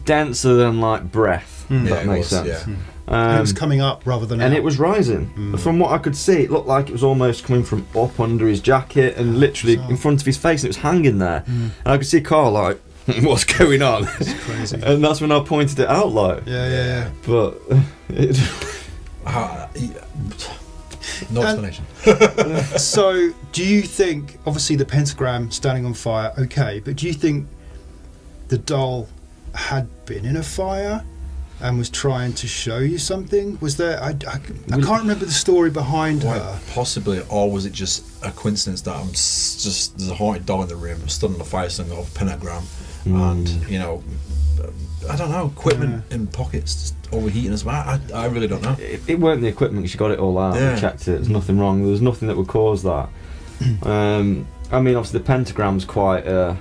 denser than like breath. if that makes sense. Yeah. And it was coming up rather than and out. it was rising. From what I could see, it looked like it was almost coming from up under his jacket and literally in front of his face, and it was hanging there. And I could see Carl like, what's going on? It's crazy. And that's when I pointed it out, like. Yeah. But it, No explanation. So, do you think, obviously the pentagram standing on fire, okay, but do you think the doll had been in a fire and was trying to show you something? Was there, I can't remember the story behind her. Possibly, or was it just a coincidence that just there's a haunted doll in the room, stood on the fire stand of a pentagram, and you know, I don't know, equipment in pockets just overheating as well. I really don't know. it weren't the equipment. She got it all out. Yeah. We checked it. There's nothing wrong. There was nothing that would cause that. I mean, obviously the pentagram's quite a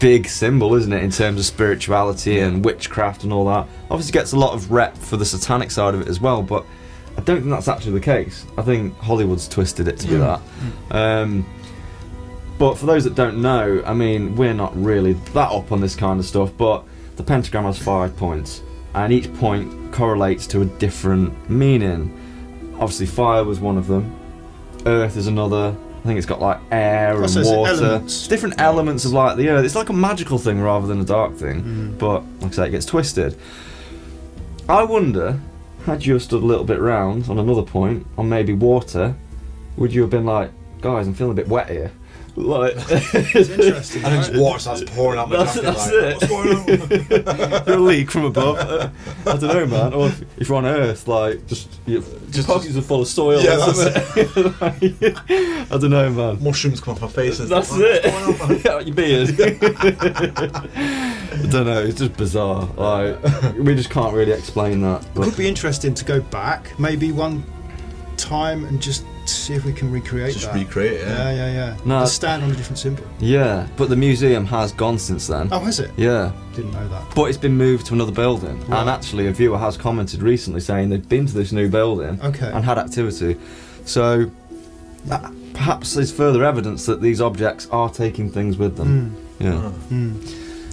big symbol, isn't it, in terms of spirituality and witchcraft and all that. Obviously gets a lot of rep for the satanic side of it as well, but I don't think that's actually the case. I think Hollywood's twisted it to be that. But for those that don't know, I mean, we're not really that up on this kind of stuff, but the pentagram has 5 points, and each point correlates to a different meaning. Obviously fire was one of them, earth is another. I think it's got like air and water. Elements. Different elements of like the earth. It's like a magical thing rather than a dark thing. But like I say, it gets twisted. I wonder, had you have stood a little bit round on another point, on maybe water, would you have been like, guys, I'm feeling a bit wet here? Like, It's interesting. And then just water starts pouring out my jacket. that's Like, it. what's going on? a leak from above. I don't know, man. Or if you're on Earth, like just pockets are full of soil. Yeah, or something. I don't know, man. Mushrooms come off my face. And That's stuff. Like, it. what's going on, man? Your beard. I don't know. It's just bizarre. Like we just can't really explain that. It But would be interesting to go back maybe one time and just see if we can recreate Just that. recreate it, yeah. Yeah. No. Just stand on a different symbol. yeah, but the museum has gone since then. Oh, has it? Yeah. Didn't know that. But it's been moved to another building, Right. and actually a viewer has commented recently saying they've been to this new building Okay. and had activity. So perhaps there's further evidence that these objects are taking things with them. Yeah.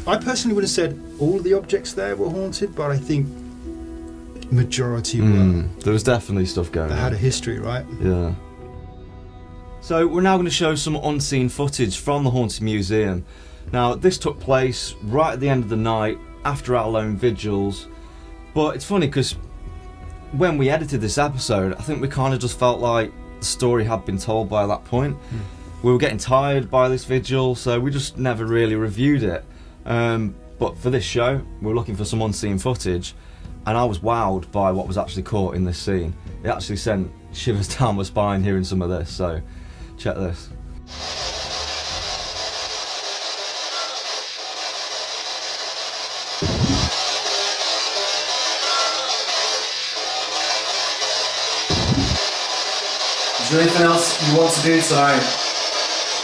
I personally would have said all of the objects there were haunted, but I think majority were. There was definitely stuff going They on. had a history, right? Yeah. So we're now going to show some unseen footage from the Haunted Museum. Now this took place right at the end of the night after our lone vigils, but it's funny because when we edited this episode, I think we kind of just felt like the story had been told by that point. We were getting tired by this vigil, so we just never really reviewed it. But for this show, we were looking for some unseen footage, and I was wowed by what was actually caught in this scene. It actually sent shivers down my spine hearing some of this, so check this. Is there anything else you want to do tonight?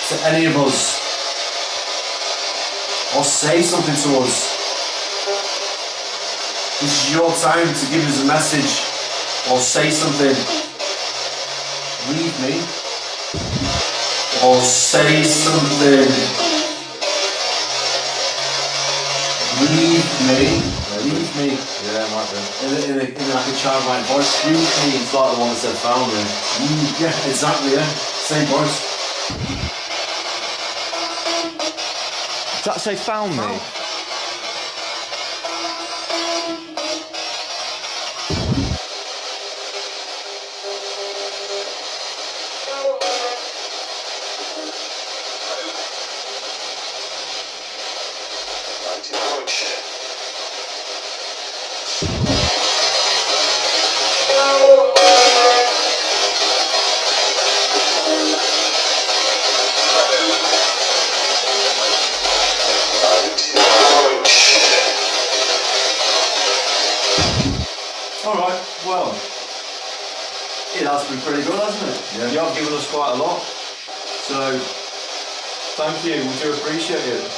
To any of us? Or say something to us? This is your time to give us a message or say something. Leave me. Or say something. Leave me. Leave me. Yeah, it might be. In like a childlike voice. Leave me. It's like the one that said found me. Yeah, exactly, yeah. Same voice. Does that say found me? Alright, well, it has been pretty good, hasn't it? Yeah. You have given us quite a lot. So, thank you, we do appreciate it.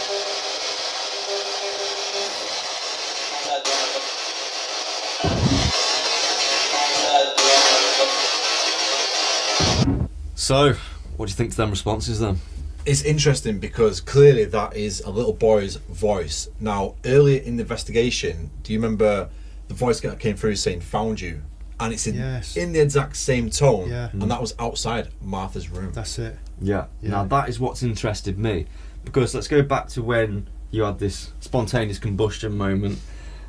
So, what do you think to them responses then? It's interesting because clearly that is a little boy's voice. Now, earlier in the investigation, do you remember the voice that came through saying "found you"? And it's in the exact same tone, and that was outside Martha's room. That's it. Yeah. Now that is what's interested me, because let's go back to when you had this spontaneous combustion moment.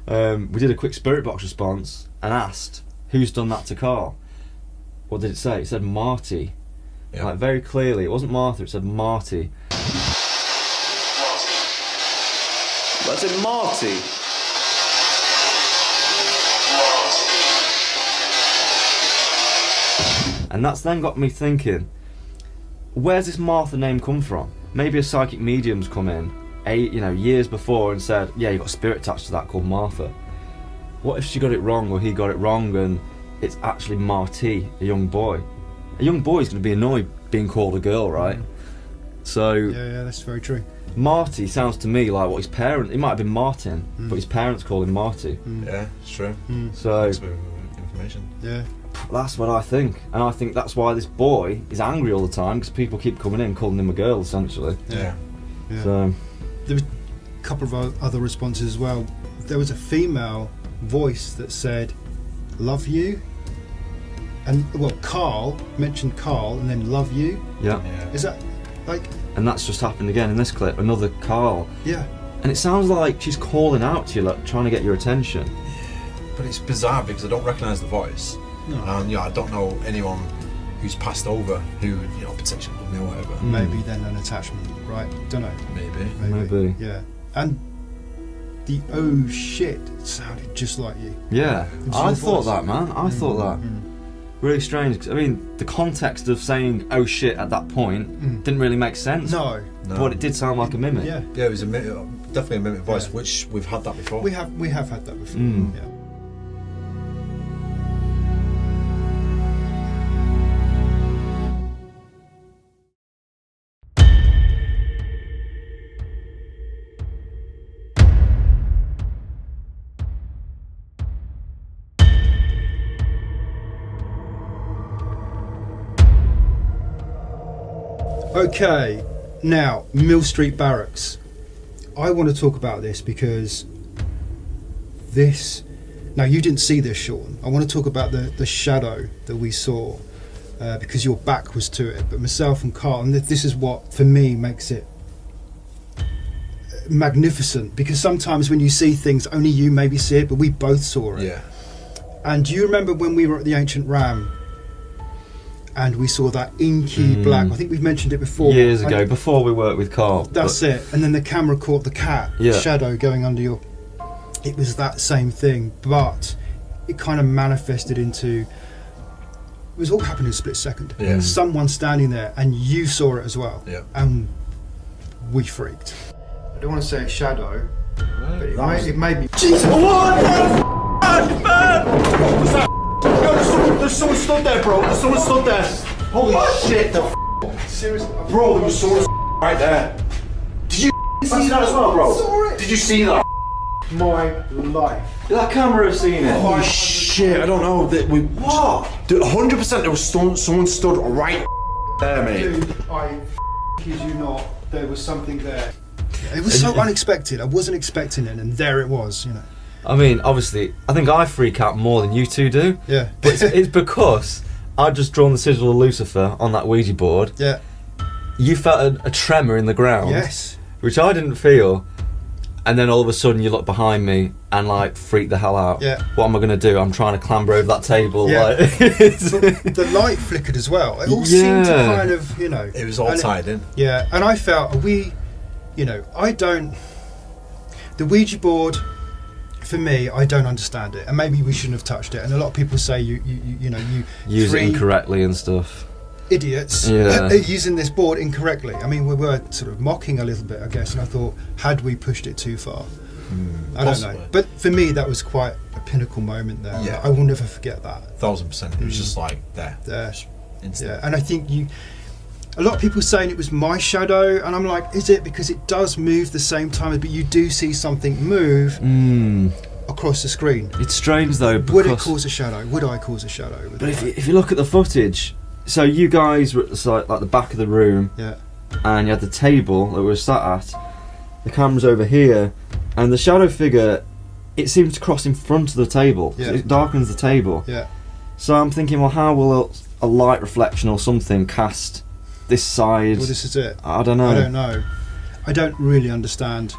We did a quick spirit box response and asked who's done that to Carl. What did it say? It said Marty. Yeah. Like very clearly, it wasn't Martha. It said Marty. That's it, Marty. And that's then got me thinking, where's this Martha name come from? Maybe a psychic medium's come in, years before and said, yeah, you got a spirit attached to that called Martha. What if she got it wrong or he got it wrong and it's actually Marty, a young boy? A young boy's going to be annoyed being called a girl, right? So Yeah, that's very true. Marty sounds to me like what his parents, it might have been Martin, but his parents call him Marty. Yeah, it's true. So That's information. Yeah. that's what I think, and I think that's why this boy is angry all the time, because people keep coming in calling him a girl essentially. Yeah. So There was a couple of other responses as well. There was a female voice that said, "Love you," and Carl mentioned Carl and then "love you." yeah, Is that like? and that's just happened again in this clip, another Carl, Yeah. and it sounds like she's calling out to you, like trying to get your attention. But it's bizarre because I don't recognise the voice. No. And I don't know anyone who's passed over who, potentially loved me or whatever. Maybe then an attachment, right? Don't know. Maybe. Yeah. And the "oh shit" sounded just like you. Yeah, It's I your thought voice. that, man. I thought that. Really strange. 'Cause, I mean, the context of saying "oh shit" at that point didn't really make sense. No. But it did sound like a mimic. Yeah. Yeah, it was definitely a mimic voice, which we've had that before. We have had that before. Mm. Yeah. Okay, now Mill Street Barracks. I want to talk about this because this. Now you didn't see this, Sean. I want to talk about the shadow that we saw because your back was to it. But myself and Carl, and this is what for me makes it magnificent. Because sometimes when you see things, only you maybe see it, but we both saw it. Yeah. And do you remember when we were at the Ancient Ram? And we saw that inky black. I think we've mentioned it before. Years ago, before we worked with Carl. That's it. And then the camera caught the cat shadow going under your. It was that same thing, but it kind of manifested into. It was all happening in a split second. Yeah. Someone standing there, and you saw it as well. Yeah. And we freaked. I don't want to say a shadow, but it made me. Jesus! What the f***, man? What's that? There's someone stood there, bro. There's someone stood there. Holy shit, the f***. Seriously? Bro, there was someone right there. Did you see that as well, bro? Saw it. Did you see that? My life. That camera have seen it. Holy shit, I don't know. What? Dude, 100% there was someone stood right there, mate. Dude, I kid you not, there was something there. It was so unexpected. I wasn't expecting it, and there it was, I mean, obviously, I think I freak out more than you two do. Yeah. But it's because I'd just drawn the sigil of Lucifer on that Ouija board. Yeah. You felt a tremor in the ground. Yes. Which I didn't feel. And then all of a sudden you look behind me and freak the hell out. Yeah. What am I going to do? I'm trying to clamber over that table. Yeah. But the light flickered as well. It all seemed to kind of, It was all tied in. Yeah. And I felt, the Ouija board, for me, I don't understand it, and maybe we shouldn't have touched it. And a lot of people say you use it incorrectly and stuff. Idiots using this board incorrectly. I mean, we were sort of mocking a little bit, I guess. And I thought, had we pushed it too far? I don't know. But for me, that was quite a pinnacle moment there. Yeah. I will never forget that. 1000%. It was just there. Yeah. And I think a lot of people saying it was my shadow, and I'm like, is it? Because it does move the same time, but you do see something move across the screen. It's strange though. Would it cause a shadow? Would I cause a shadow? But if you look at the footage, so you guys were at the back of the room, and you had the table that we were sat at. The camera's over here, and the shadow figure, it seems to cross in front of the table. Yeah. So it darkens the table. Yeah. So I'm thinking, well, how will a light reflection or something cast this side? Well, this is it. I don't know. I don't know. I don't really understand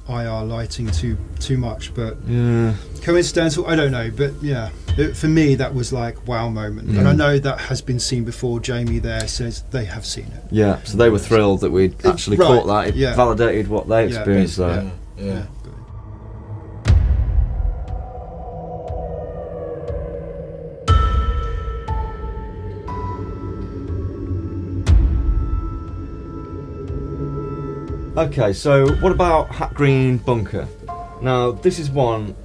IR lighting too much, but Yeah. coincidental, I don't know. But yeah, for me that was like wow moment, and I know that has been seen before. Jamie there says they have seen it. Yeah, so they were thrilled that we'd actually right, caught that. It yeah. validated what they Yeah, experienced there. Yeah. Okay, so what about Hat Green Bunker? Now, this is one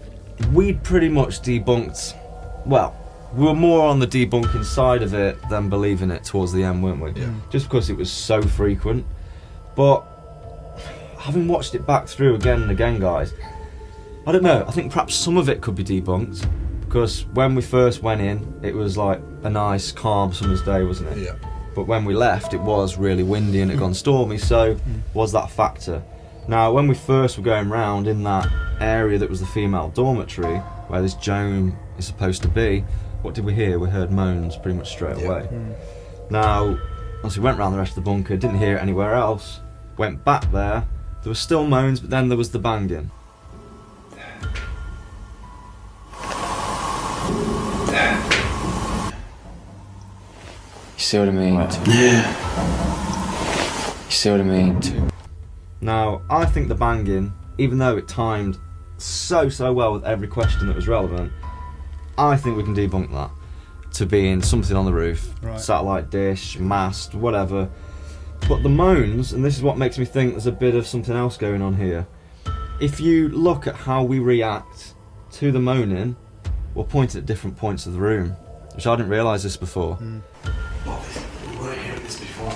we'd pretty much debunked. Well, we were more on the debunking side of it than believing it towards the end, weren't we? Yeah. Just because it was so frequent. But having watched it back through again and again, guys, I don't know, I think perhaps some of it could be debunked. Because when we first went in, it was like a nice, calm summer's day, wasn't it? Yeah. But when we left, it was really windy and it had gone stormy, so was that a factor? Now, when we first were going round in that area that was the female dormitory, where this Joan is supposed to be, what did we hear? We heard moans pretty much straight away. Now, once we went round the rest of the bunker, didn't hear it anywhere else, went back there were still moans, but then there was the banging. You see what I mean? Yeah. You see what I mean? Now, I think the banging, even though it timed so well with every question that was relevant, I think we can debunk that to being something on the roof, Right. satellite dish, mast, whatever. But the moans, and this is what makes me think there's a bit of something else going on here. If you look at how we react to the moaning, we're pointing at different points of the room, which I didn't realise this before. We weren't hearing this before.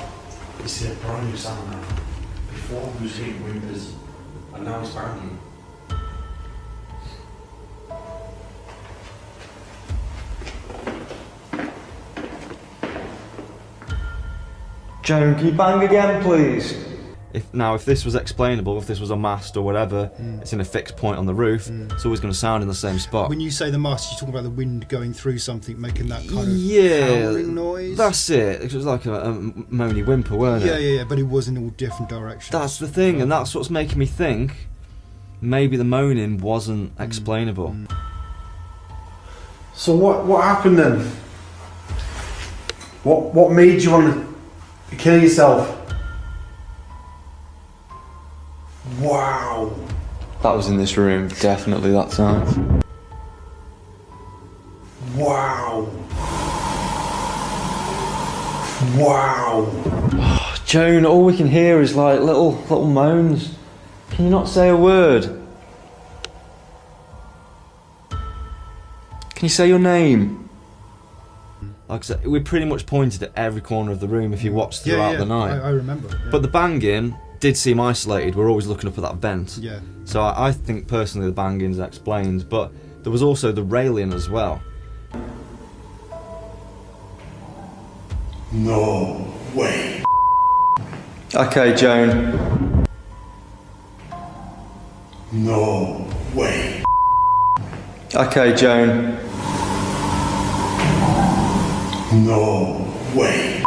It's a brand new sound now. Before we was hearing whimpers, and now it's banging. Joan, can you bang again, please? If this was explainable, if this was a mast or whatever, it's in a fixed point on the roof, it's always going to sound in the same spot. When you say the mast, you're talking about the wind going through something, making that kind Yeah, of howling noise. that's it. It was like a moany whimper, weren't it? Yeah, but it was in all different directions. That's the thing, and that's what's making me think maybe the moaning wasn't explainable. So what happened then? What made you want to kill yourself? Wow. That was in this room, definitely that time. Wow. Wow. Joan, all we can hear is like little moans. Can you not say a word? Can you say your name? Like I said, we pretty much pointed at every corner of the room if you watched throughout the night. I remember. Yeah. But the banging did seem isolated. We're always looking up at that vent. Yeah. So I think personally the banging's explained, but there was also the railing as well. No way. Okay, Joan. No way. Okay, Joan. No way.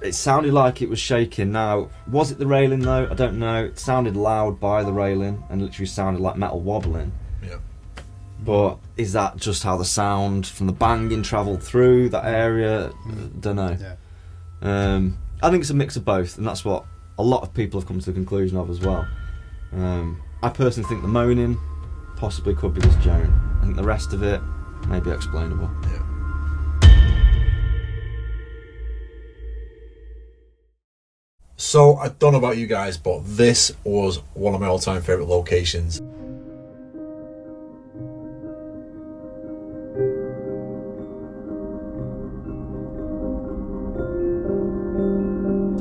It sounded like it was shaking. Now, was it the railing though? I don't know. It sounded loud by the railing and literally sounded like metal wobbling. Yeah. But is that just how the sound from the banging travelled through that area? Don't know. Yeah. I think it's a mix of both, and that's what a lot of people have come to the conclusion of as well. I personally think the moaning possibly could be just Joan. I think the rest of it may be explainable. Yeah. So, I don't know about you guys, but this was one of my all-time favourite locations.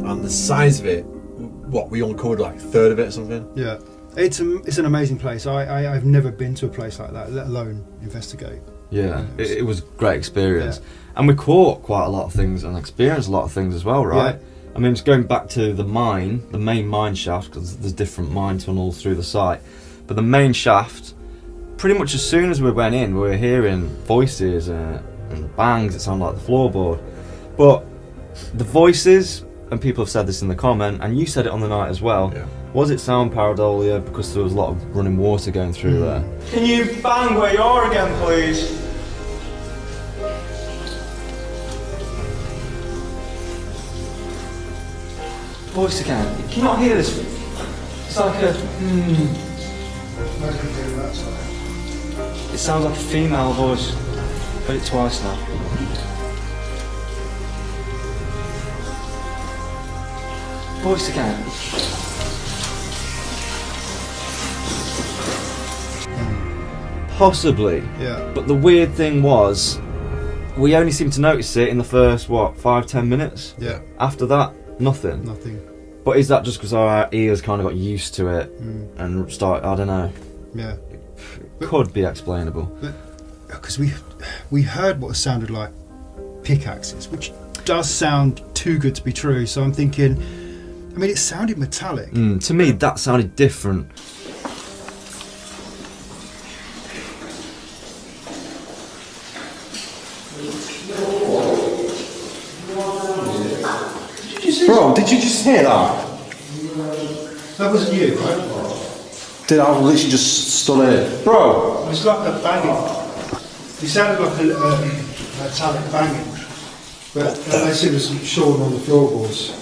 And the size of it, what, we uncovered like a third of it or something? Yeah. It's an amazing place. I've never been to a place like that, let alone investigate. Yeah, it was a great experience. And we caught quite a lot of things and experienced a lot of things as well, right? I mean, just going back to the main mine shaft, because there's different mine tunnels through the site, but the main shaft, pretty much as soon as we went in, we were hearing voices and bangs. It sounded like the floorboard. But the voices, and people have said this in the comment, and you said it on the night as well, was it sound pareidolia because there was a lot of running water going through there? Can you bang where you are again, please? Voice again. Can you not hear this? It's like a... It sounds like a female voice. Heard it twice now. Voice again. Possibly. Yeah. But the weird thing was, we only seemed to notice it in the first, 5-10 minutes? Yeah. After that, nothing. Nothing. But is that just because our ears kind of got used to it and started, I don't know. Yeah. Could be explainable. Because we heard what sounded like pickaxes, which does sound too good to be true. So I'm thinking, I mean, it sounded metallic. To me, that sounded different. Bro, did you just hear that? That wasn't you, right? Did I literally just stood here? Bro! It was like a banging. It sounded like a metallic banging. But unless it was shorn on the floorboards.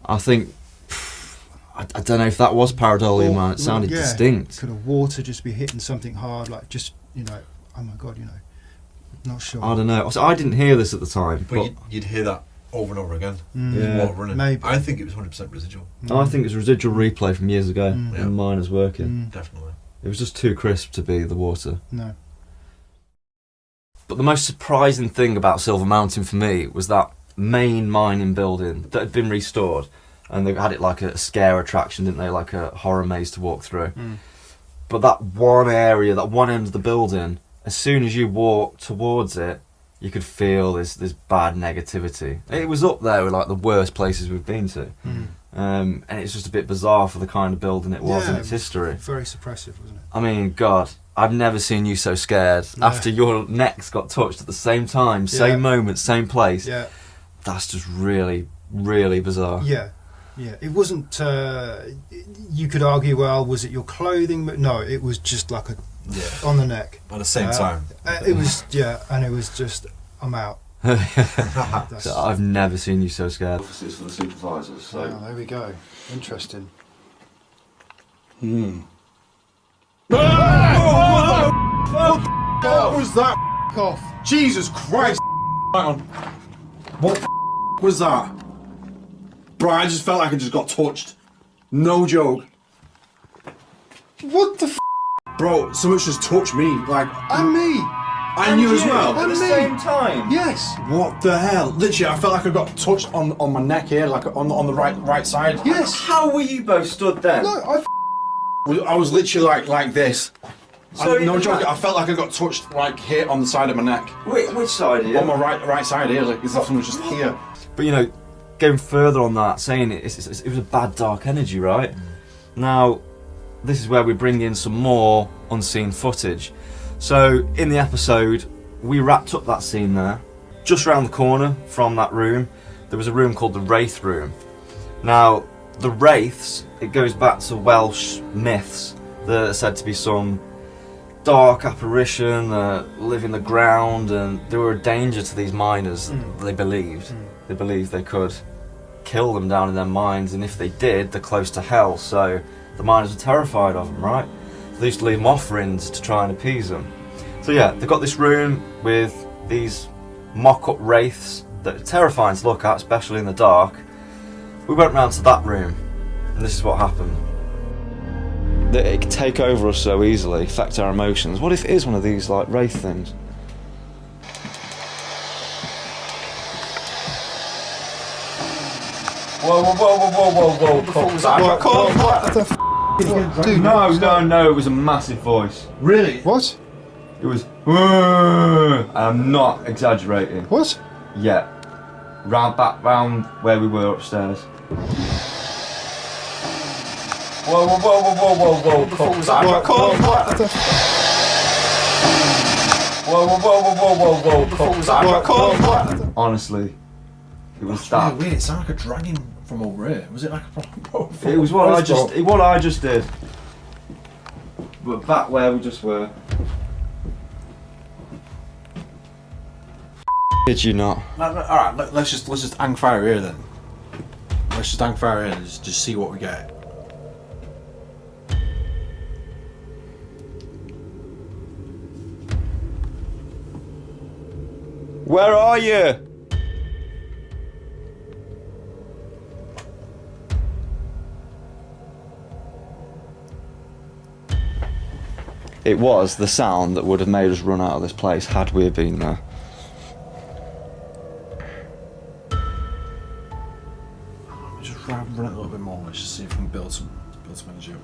I think, I don't know if that was pareidolia, man. It sounded distinct. Could a water just be hitting something hard, like just, oh my God, not sure. I don't know. So I didn't hear this at the time. But you'd hear that over and over again. Yeah. Water running. Maybe. I think it was 100% residual. I think it's residual replay from years ago when mine was working. Definitely. It was just too crisp to be the water. No. But the most surprising thing about Silver Mountain for me was that main mining building that had been restored, and they had it like a scare attraction, didn't they, like a horror maze to walk through. But that one area, that one end of the building, as soon as you walk towards it, you could feel this bad negativity. It was up there with like the worst places we've been to. And it's just a bit bizarre for the kind of building it was in its history. Very suppressive, wasn't it? I mean, God, I've never seen you so scared after your necks got touched at the same time, same moment, same place. Yeah. That's just really, really bizarre. Yeah. Yeah. It wasn't, you could argue, well, was it your clothing? But no, it was just like on the neck. At the same time. It was, and it was just, I'm out. So I've never seen you so scared. Offices for the supervisors. So there we go. Interesting. What was that? Off. Jesus Christ! Hang on. What was that? Bro, I just felt like I just got touched. No joke. What the Bro, someone just touched me. Like, And me. and you as well. at the same time. Yes. What the hell? Literally, I felt like I got touched on my neck here, like on the right side. Yes. How were you both stood then? No, I was literally like this. So No you- joke, I felt like I got touched like here on the side of my neck. Which side are you? On my right side here, like as if someone was just here. But going further on that, saying it was a bad dark energy, right? Now, this is where we bring in some more unseen footage. So, in the episode, we wrapped up that scene there. Just around the corner from that room, there was a room called the Wraith Room. Now, the Wraiths, it goes back to Welsh myths. There are said to be some dark apparition that live in the ground, and they were a danger to these miners, they believed. They believed they could kill them down in their mines, and if they did, they're close to hell, so the miners were terrified of them, right? So they used to leave them offerings to try and appease them. So yeah, they've got this room with these mock-up wraiths that are terrifying to look at, especially in the dark. We went round to that room, and this is what happened. That it could take over us so easily, affect our emotions. What if it is one of these like wraith things? Dude, No, it was a massive voice. Really? what? It was. I'm not exaggerating. What? Yeah. Back round where we were upstairs. Honestly, it was that. Weird. It sounded like a dragon from over here. Was it like a proper? It was what I just did. But back where we just were. Did you not? Alright, let's just hang fire here then. Let's just hang fire here and just see what we get. Where are you? It was the sound that would have made us run out of this place had we been there. Just run it a little bit more. Let's just see if we can build some energy up.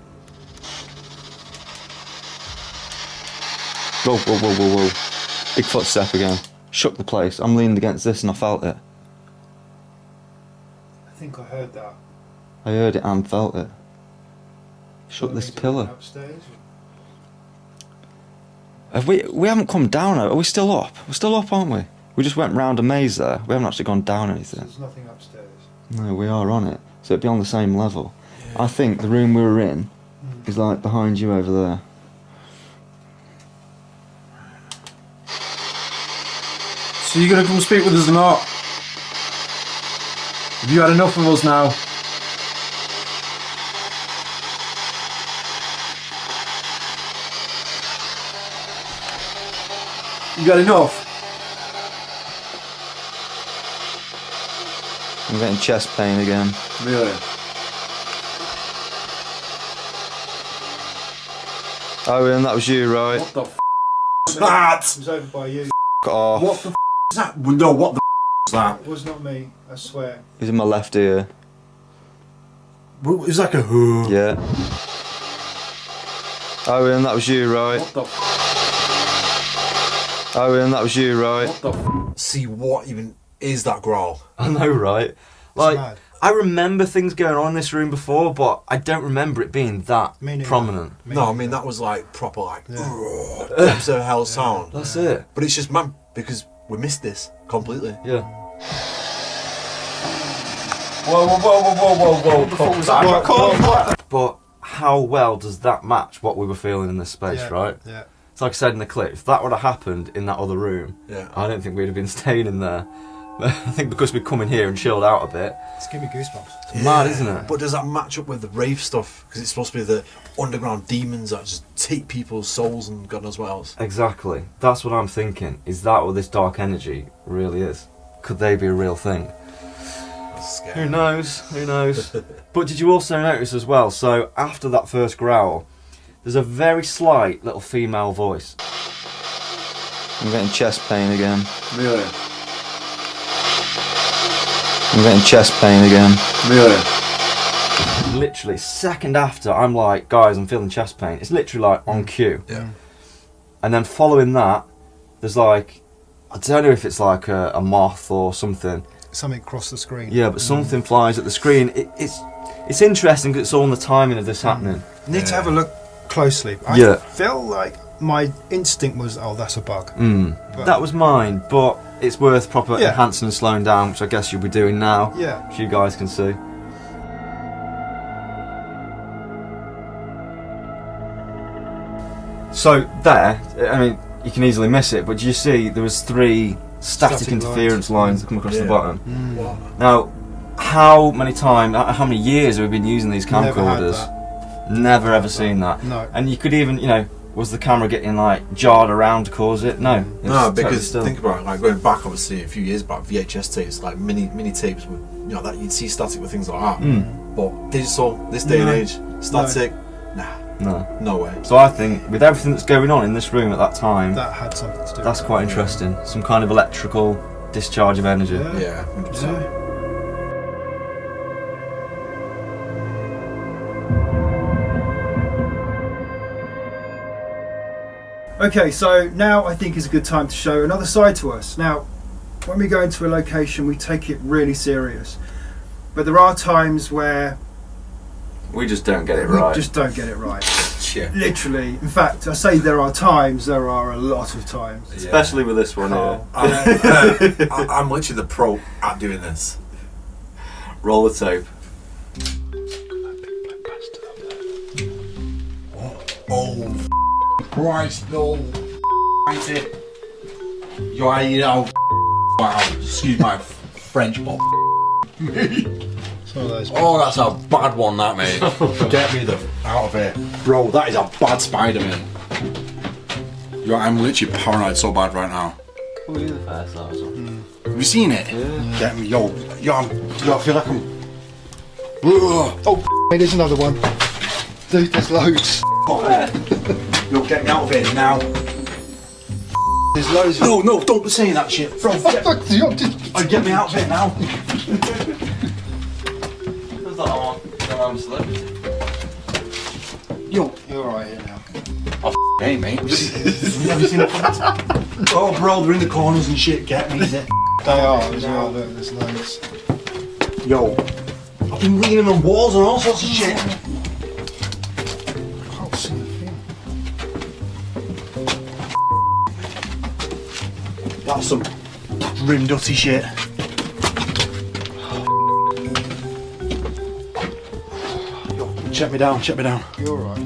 Whoa. Big footstep again. Shook the place. I'm leaning against this and I felt it. I think I heard that. I heard it and felt it. Shook this pillar. Upstairs. We haven't come down, are we still up? We're still up, aren't we? We just went round a maze there. We haven't actually gone down anything. There's nothing upstairs. No, we are on it. So it'd be on the same level. I think the room we were in is like behind you over there. So you're gonna come speak with us or not? Have you had enough of us now? You got enough? I'm getting chest pain again. Really? Oh, and that was you, right? What the f is that? It was over by you. F off. What the f is that? Well, no, what the f is that? It was not me, I swear. He's in my left ear. It was like a Yeah. Oh, and that was you, right? What the f Oh, and that was you, right? What the f See, what even is that growl? I know, right? Like, mad. I remember things going on in this room before, but I don't remember it being that Me neither. prominent. No, I mean that was like proper like depths of hell sound. That's it. But it's just mad because we missed this completely. Yeah. Whoa. But how well does that match what we were feeling in this space, Yeah, right? Yeah. It's like I said in the clip, if that would have happened in that other room, Yeah. I don't think we'd have been staying in there. But I think because we'd come in here and chilled out a bit, It's giving me goosebumps. it's mad, isn't it? But does that match up with the rave stuff? Because it's supposed to be the underground demons that just take people's souls and God knows what else. Exactly. That's what I'm thinking. Is that what this dark energy really is? Could they be a real thing? That's scary. Who knows? Who knows? But did you also notice as well, so after that first growl, there's a very slight little female voice. I'm getting chest pain again. Really? I'm getting chest pain again. Really? Literally, second after, I'm like, guys, I'm feeling chest pain. It's literally like on cue. Yeah. And then following that, there's like, I don't know if it's like a moth or something. Something across the screen. Yeah, but something flies at the screen. It's interesting because it's all in the timing of this happening. You need to have a look closely. I feel like my instinct was, oh, that's a bug. But That was mine, but it's worth proper Yeah. enhancing and slowing down, which I guess you'll be doing now, Yeah. which you guys can see. So there, I mean, you can easily miss it, but do you see there was 3 static Static interference lines that come across the Yeah. bottom? What? Now, how many years have we been using these Never had camcorders? Never ever seen that. No. And you could even, was the camera getting like jarred around to cause it? No. It's No, totally because still. think about it, like going back obviously a few years back, VHS tapes, like mini tapes with, that you'd see static with things like that. But digital, this day and age, static, no way. So I think with everything that's going on in this room at that time, That had something to do that's with quite interesting. Some kind of electrical discharge of energy. Yeah. Yeah, 100%. Okay, so now I think is a good time to show another side to us. Now, when we go into a location, we take it really serious. But there are times where We just don't get it we right. just don't get it right. Yeah. Literally. In fact, I say there are times, there are a lot of times. Especially with this one here. I'm literally the pro at doing this. Roll the tape. Oh, Christ, no. It. You know, wow, excuse my French, but oh, that's a bad one, that, mate. Get me the out of here. Bro, that is a bad Spider-Man. I'm literally paranoid so bad right now. Well, you're the first, that was one. Have you seen it? Yeah. Get me, yo, I feel like I'm... Oh, there's another one. Dude, there's loads. Yo, get me out of here now. There's loads. No, don't be saying that shit. Bro, get me out of here now. Who's that on celebrity? Yo, You're alright here now. hey, mate. Have you seen it? Oh, bro, they're in the corners and shit. Get me there. They are as well, look, there's loads. Yo, I've been leaning on walls and all sorts of shit. I can't see a thing. That's some grim dusty shit. Yo, check me down. You're alright.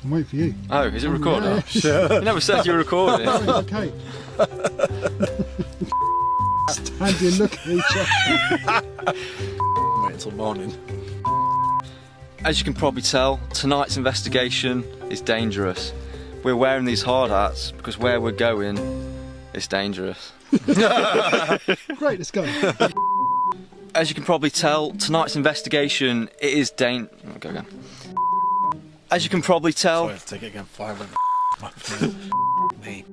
I'm waiting for you. Oh, is it recording? Yeah. You never said you were recording. Okay. Stand and look at each other. Wait until morning. As you can probably tell, tonight's investigation is dangerous. We're wearing these hard hats because where we're going is dangerous. Great, let's go. As you can probably tell, tonight's investigation it is Go again. As you can probably tell, Sorry, take it again. 500. Me.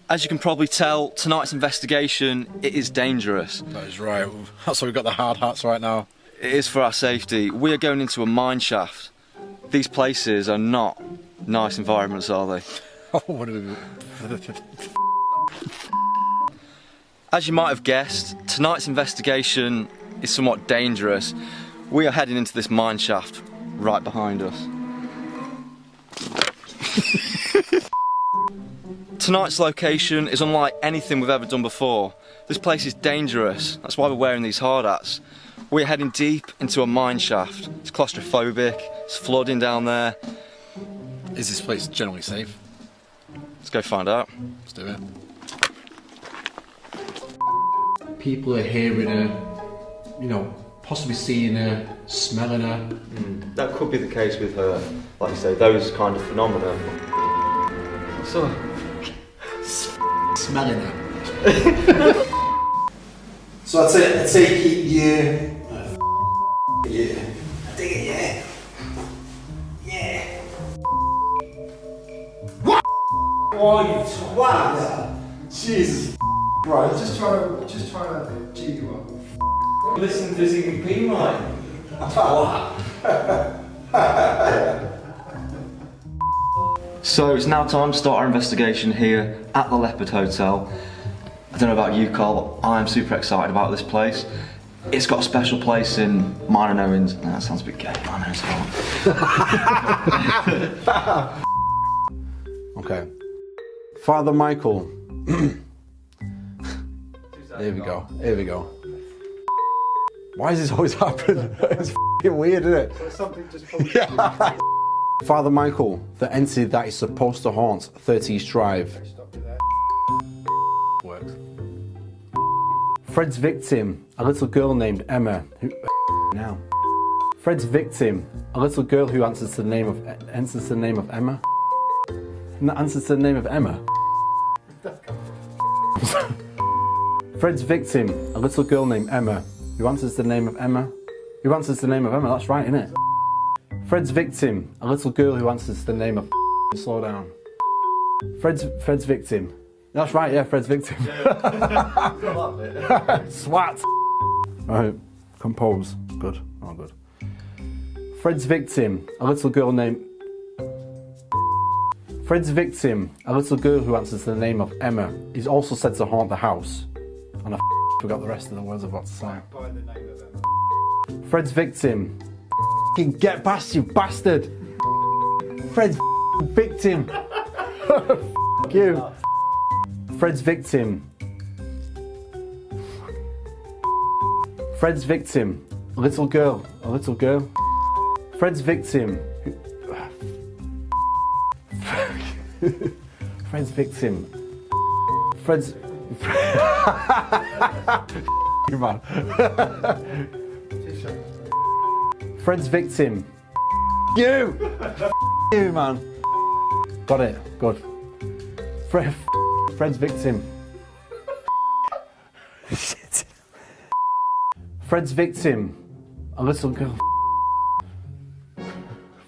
as you can probably tell, tonight's investigation it is dangerous. That is right. That's why we've got the hard hats right now. It is for our safety. We are going into a mine shaft. These places are not nice environments, are they? Oh, what are we... As you might have guessed, tonight's investigation is somewhat dangerous. We are heading into this mine shaft right behind us. Tonight's location is unlike anything we've ever done before. This place is dangerous. That's why we're wearing these hard hats. We're heading deep into a mine shaft. It's claustrophobic, it's flooding down there. Is this place generally safe? Let's go find out. Let's do it. People are hearing her, you know, possibly seeing her, smelling her. That could be the case with her. Like you say, those kind of phenomena. So, Smelling her. So I'd say keep you. Yeah. I dig it, yeah. Yeah. What? Oh, you twat! Jesus Christ. Just trying to G you up. listen to CPP, mate. So it's now time to start our investigation here at the Leopard Hotel. I don't know about you, Carl, but I'm super excited about this place. It's got a special place in mine and Owen's. No, that sounds a bit gay. Mine and Owen's home. Okay. Father Michael. Here we go. Why does this always happen? It's f***ing weird, isn't it? Something just probably. Yeah. Father Michael, the entity that is supposed to haunt 30 East Drive. Works. Fred's victim, a little girl named Emma. Now. Fred's victim, a little girl who answers to the name of Emma. And that answers to the name of Emma. Fred's victim, a little girl named Emma, who answers the name of Emma. Who answers the name of Emma? That's right, isn't it? Fred's victim, a little girl who answers the name of. Slow down. Fred's victim. That's right, yeah, Fred's victim. Swat. Alright, compose. Good. Oh, good. Fred's victim, a little girl named... Fred's victim, a little girl who answers to the name of Emma, is also said to haunt the house. And I forgot the rest of the words I was about to say. By the name of Emma. Fred's victim. Get past you, bastard! Fred's victim. F you. Fred's victim. Fred's victim. A little girl. A little girl. Fred's victim. Fred's victim. Fred's. Man. Fred's victim. You! You, man. Got it. Good. Fred's victim. Shit. Fred's victim. A little girl.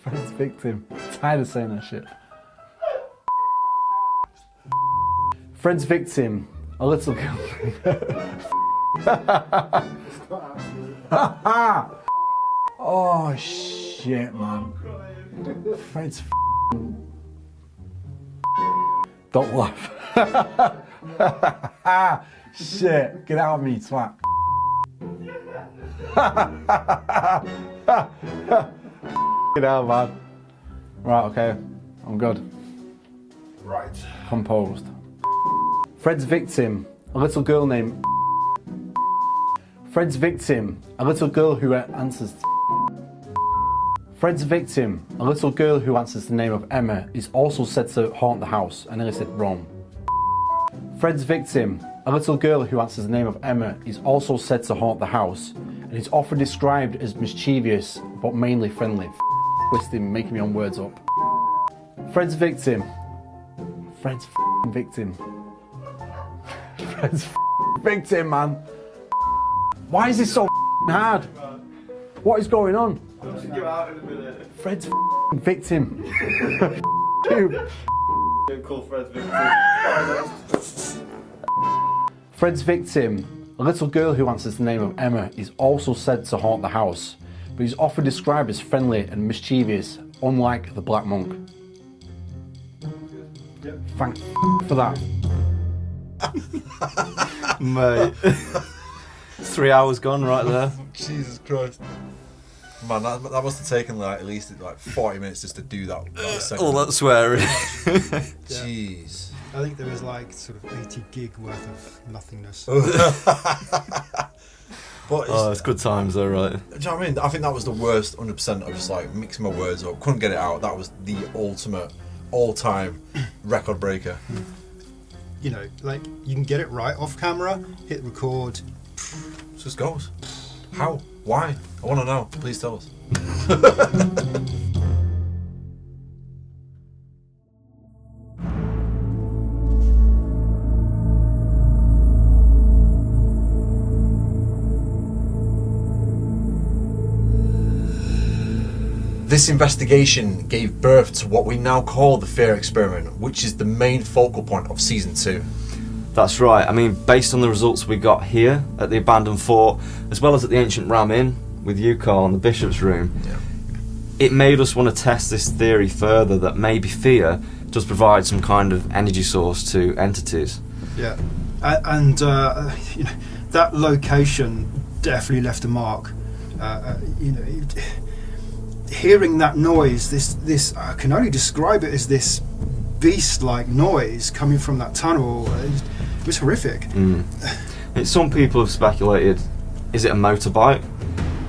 Fred's victim. Tired of saying that shit. Fred's victim. A little girl. Oh shit, man. Fred's don't laugh. Shit, get out of me, twat. Get out, man. Right, okay. I'm good. Right. Composed. Fred's victim, a little girl named... Fred's victim, a little girl who answers... Fred's victim, a little girl who answers the name of Emma, is also said to haunt the house. I nearly said wrong. Fred's victim, a little girl who answers the name of Emma, is also said to haunt the house, and is often described as mischievous, but mainly friendly. Twisting, making me on words up. Fred's victim. Fred's victim. Fred's victim, man. Why is this so hard? What is going on? Fred's victim. You. Call Fred's victim. Fred's victim, a little girl who answers the name of Emma, is also said to haunt the house, but is often described as friendly and mischievous, unlike the Black Monk. Yep. Thank for that. Mate. 3 hours gone right there. Jesus Christ. Man, that must have taken like at least like 40 minutes just to do that. All that swearing. Jeez. I think there was like sort of 80 gig worth of nothingness. But It's good times though, right? Do you know what I mean? I think that was the worst 100% of just like mixing my words up. Couldn't get it out. That was the ultimate all-time record breaker. You know, like you can get it right off camera, hit record. It just goes. How? Why? I want to know. Please tell us. This investigation gave birth to what we now call the fear experiment, which is the main focal point of season 2. That's right. I mean, based on the results we got here at the abandoned fort, as well as at the ancient Ram Inn with you, Carl, in the Bishop's room, it made us want to test this theory further that maybe fear does provide some kind of energy source to entities. Yeah, and you know, that location definitely left a mark. You know, hearing that noise, this I can only describe it as this beast-like noise coming from that tunnel. It was horrific. Some people have speculated, is it a motorbike?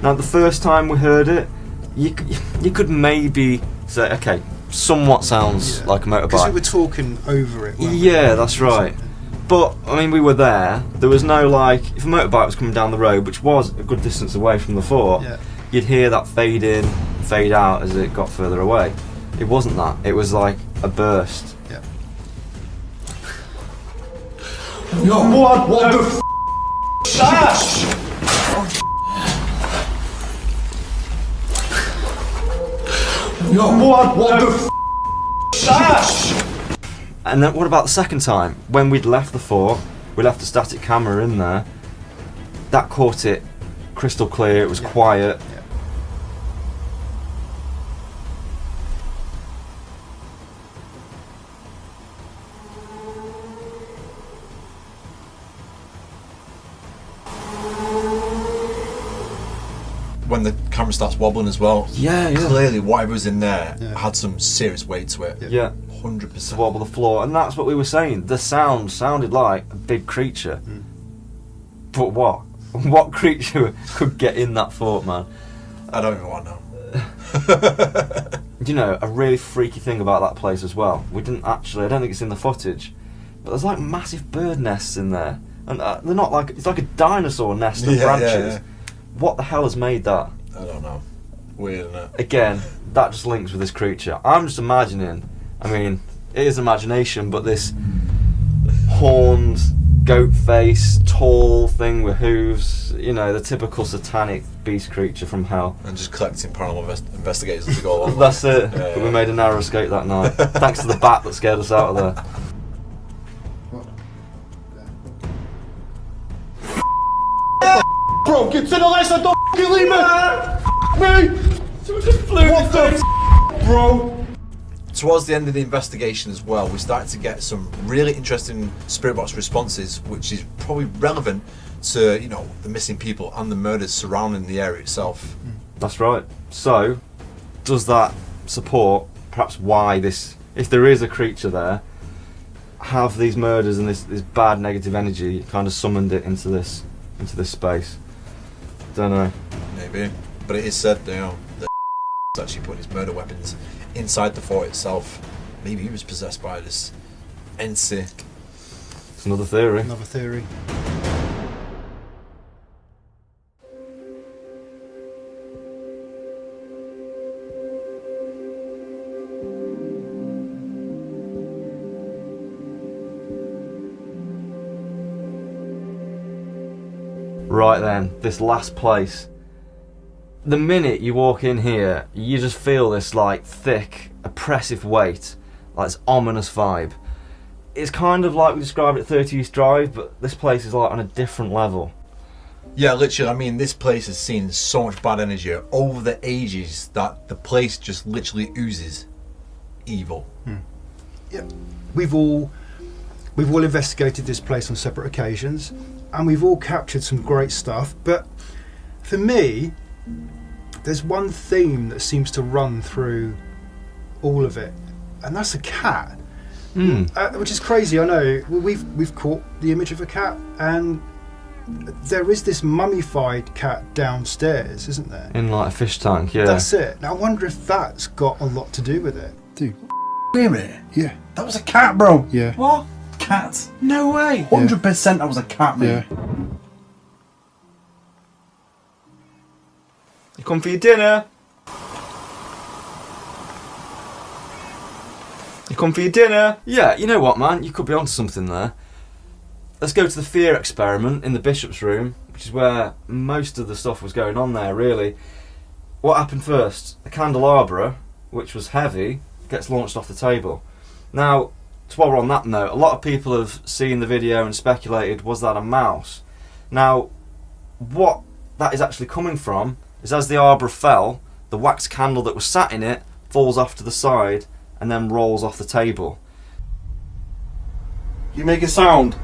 Now, the first time we heard it, you could maybe say, okay, somewhat sounds like a motorbike. Because we were talking over it. weren't we? Yeah, that's right. But, I mean, we were there. There was no, like, if a motorbike was coming down the road, which was a good distance away from the fort, you'd hear that fade in, fade out as it got further away. It wasn't that. It was like a burst. Yeah. Yo, what the f***? Sash! Yo, what the f***? Sash! And then what about the second time? When we'd left the fort, we left a static camera in there. That caught it crystal clear, it was quiet. Yeah. When the camera starts wobbling as well, Yeah. clearly whatever was in there Yeah. had some serious weight to it. Yeah. 100%. To wobble the floor, and that's what we were saying. The sound sounded like a big creature. But what? What creature could get in that fort, man? I don't even want to know. You know, a really freaky thing about that place as well. We didn't actually, I don't think it's in the footage, but there's like massive bird nests in there. And they're not like, it's like a dinosaur nest of branches. Yeah. What the hell has made that? I don't know. Weird, isn't it? Again, that just links with this creature. I'm just imagining, I mean, it is imagination, but this horned, goat face, tall thing with hooves, you know, the typical satanic beast creature from hell. And just collecting paranormal investigators as we go along. That's it. Yeah, But we yeah. made a narrow escape that night. Thanks to the bat that scared us out of there. Bro, get to the left side, don't f***ing leave me! Someone just flew What the f***, bro? Towards the end of the investigation as well, we started to get some really interesting spirit box responses, which is probably relevant to, you know, the missing people and the murders surrounding the area itself. That's right. So, does that support perhaps why this, if there is a creature there, have these murders and this bad negative energy kind of summoned it into this space? Don't know. Maybe. But it is said, you know, that actually putting his murder weapons inside the fort itself. Maybe he was possessed by this entity. It's another theory. Another theory. Right then, this last place. The minute you walk in here, you just feel this like thick, oppressive weight, like this ominous vibe. It's kind of like we described at 30 East Drive, but this place is like on a different level. Yeah, literally, I mean, this place has seen so much bad energy over the ages that the place just literally oozes evil. Yeah, we've all investigated this place on separate occasions, and we've all captured some great stuff. But for me, there's one theme that seems to run through all of it, and that's a cat. Which is crazy. I know we've caught the image of a cat, and there is this mummified cat downstairs, isn't there? In like a fish tank, yeah. That's it. Now I wonder if that's got a lot to do with it. Dude, hear it? Yeah. That was a cat, bro. Yeah. What? Cat? No way. 100% that was a cat, mate. Yeah. You come for your dinner? You come for your dinner? Yeah, you know what, man? You could be onto something there. Let's go to the fear experiment in the Bishop's room, which is where most of the stuff was going on there, really. What happened first? The candelabra, which was heavy, gets launched off the table. Now, while we're on that note, a lot of people have seen the video and speculated, was that a mouse? Now, what that is actually coming from is as the arbor fell, the wax candle that was sat in it falls off to the side and then rolls off the table. You make a sound.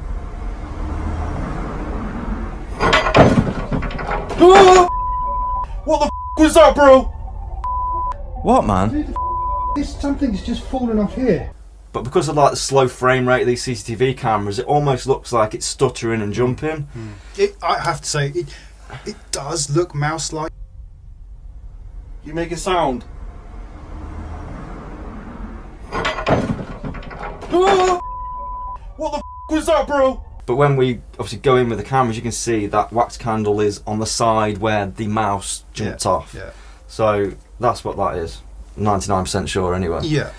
What the f*** was that, bro? What, man? Something's just fallen off here. But because of like the slow frame rate of these CCTV cameras, it almost looks like it's stuttering and jumping. I have to say, it does look mouse-like. You make a sound. What the f*** was that, bro? But when we obviously go in with the cameras, you can see that wax candle is on the side where the mouse jumped off. Yeah. So that's what that is. 99% sure anyway. Yeah.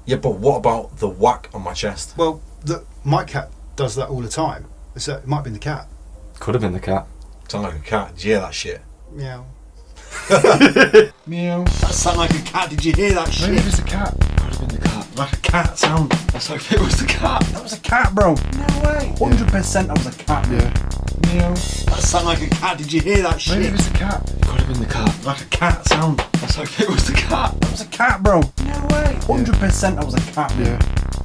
Yeah, but what about the whack on my chest? Well, my cat does that all the time. So it might have been the cat. Could have been the cat. Sound like a cat. Did you hear that shit? Meow. Meow. That sounded like a cat. Did you hear that shit? Maybe it's a cat. Could have been the cat. Like a cat sound. Let's hope it was the cat. That was a cat, bro. No way. 100% that was a cat. Yeah. Meow. That sounded like a cat. Did you hear that shit? Maybe it was a cat. Could have been the cat. Like a cat sound. Let's hope it was the cat. That was a cat, bro. No way. 100% that was a cat. Yeah.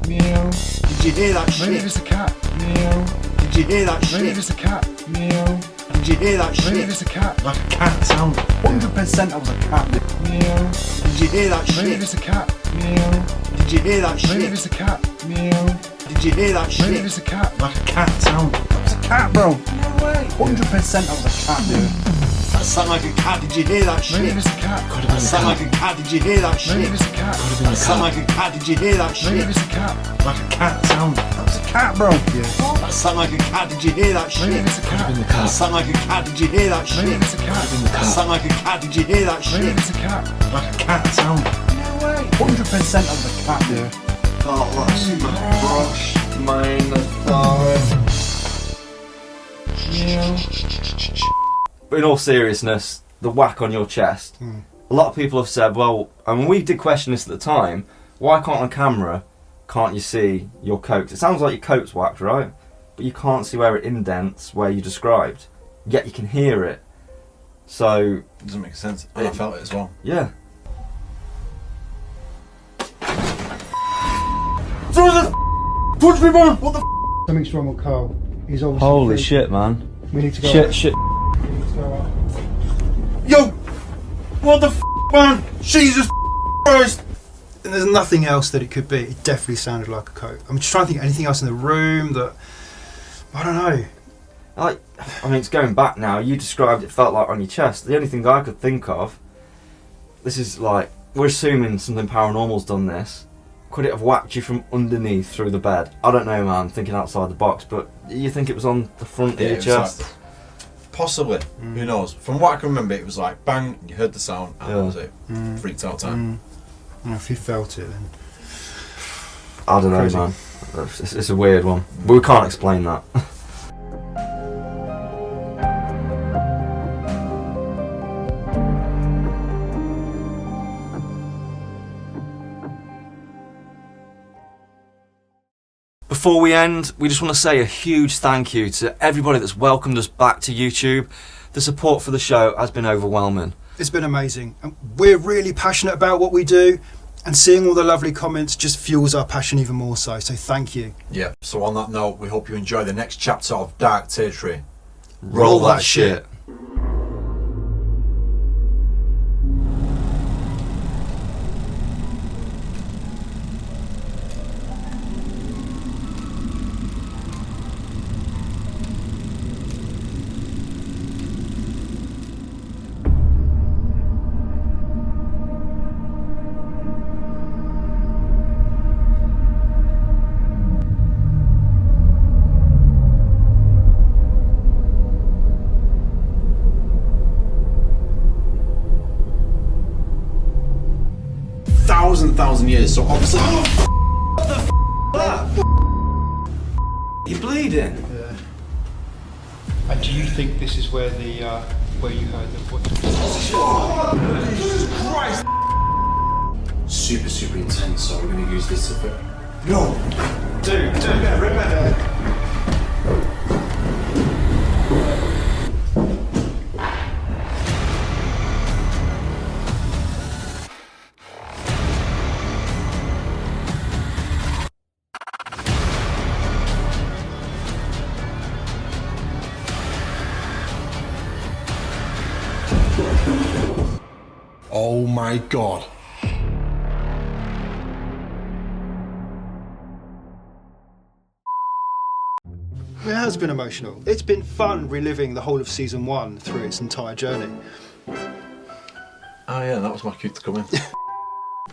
Meow. Did you hear that shit? Maybe it was a cat. Meow. Did you hear that Maybe it shit? was a cat. Meow. Did you hear that Maybe it shit? was a cat. Like a cat sound. 100% that was a cat. Meow. Did you hear that Maybe it shit? was a cat. Meow. Did you hear that Maybe it shit? was a cat. Meow. Did you hear that Maybe it shit? was a cat. Like a cat sound. That was a cat, bro. No way. 100% that was a cat. That sounded like a cat. Did you hear that Maybe it shit? was a cat. That sounded like a cat. Did you hear that Maybe it shit? was a cat. That sounded like a cat. Did you hear that Maybe it shit? was a cat. Like a cat sound. That was a cat, bro. That sounded like a cat. Did you hear that Maybe shit? it was a cat. That sounded like a cat. Did you hear that Maybe shit? it was a cat. That sounded like a cat. Did you hear that Maybe it shit? was a cat. Like a cat sound. No way. 100% that was a cat. Oh, that's my brush. Mine. But in all seriousness, the whack on your chest. A lot of people have said, well, I mean, we did question this at the time. Why can't on camera, can't you see your coat? It sounds like your coat's whacked, right? But you can't see where it indents, where you described. Yet you can hear it. So, It doesn't make sense. And I felt it as well. yeah. Punch me, man! What the Something's wrong with Carl. He's obviously. Holy shit, man. We need to go. Shit. Yo! What the man? Jesus Christ! And there's nothing else that it could be. It definitely sounded like a coat. I'm just trying to think of anything else in the room that. I don't know. I mean, it's going back now. You described it felt like on your chest. The only thing I could think of, this is like, we're assuming something paranormal's done this. Could it have whacked you from underneath through the bed? I don't know, man. Thinking outside the box, but you think it was on the front of your it was chest? like, possibly. Who knows? From what I can remember, it was like bang, you heard the sound, and that was it. Freaked out time. Well, if you felt it, then. I don't know, Crazy. man. It's a weird one. But we can't explain that. Before we end, we just want to say a huge thank you to everybody that's welcomed us back to YouTube. The support for the show has been overwhelming. It's been amazing. And we're really passionate about what we do. And seeing all the lovely comments just fuels our passion even more so. So thank you. Yeah, so on that note, we hope you enjoy the next chapter of Dark Territory. Roll that shit. Thousand years, so obviously. You're bleeding. And do you think this is where the where you heard the voice? Super intense, so we're gonna use this a bit. Oh my god. It has been emotional. It's been fun reliving the whole of season 1 through its entire journey. Oh yeah, that was my cue to come in.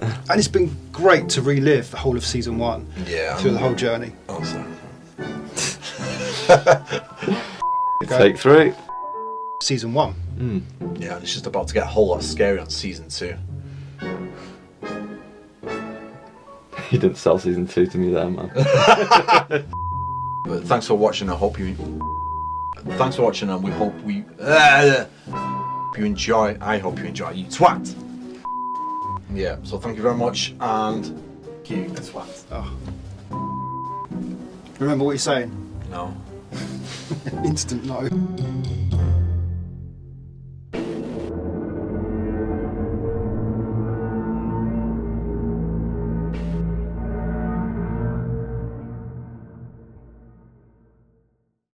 And it's been great to relive the whole of season 1 Yeah. through the whole journey. Also. Take 3. Season 1. Yeah, it's just about to get a whole lot scary on season 2. You didn't sell season 2 to me there, man. But thanks for watching. I hope you. Thanks for watching, and we hope you enjoy. I hope you enjoy. You twat. Yeah. So thank you very much, and You, that's what. Oh. Remember what you're saying? No. Instant no.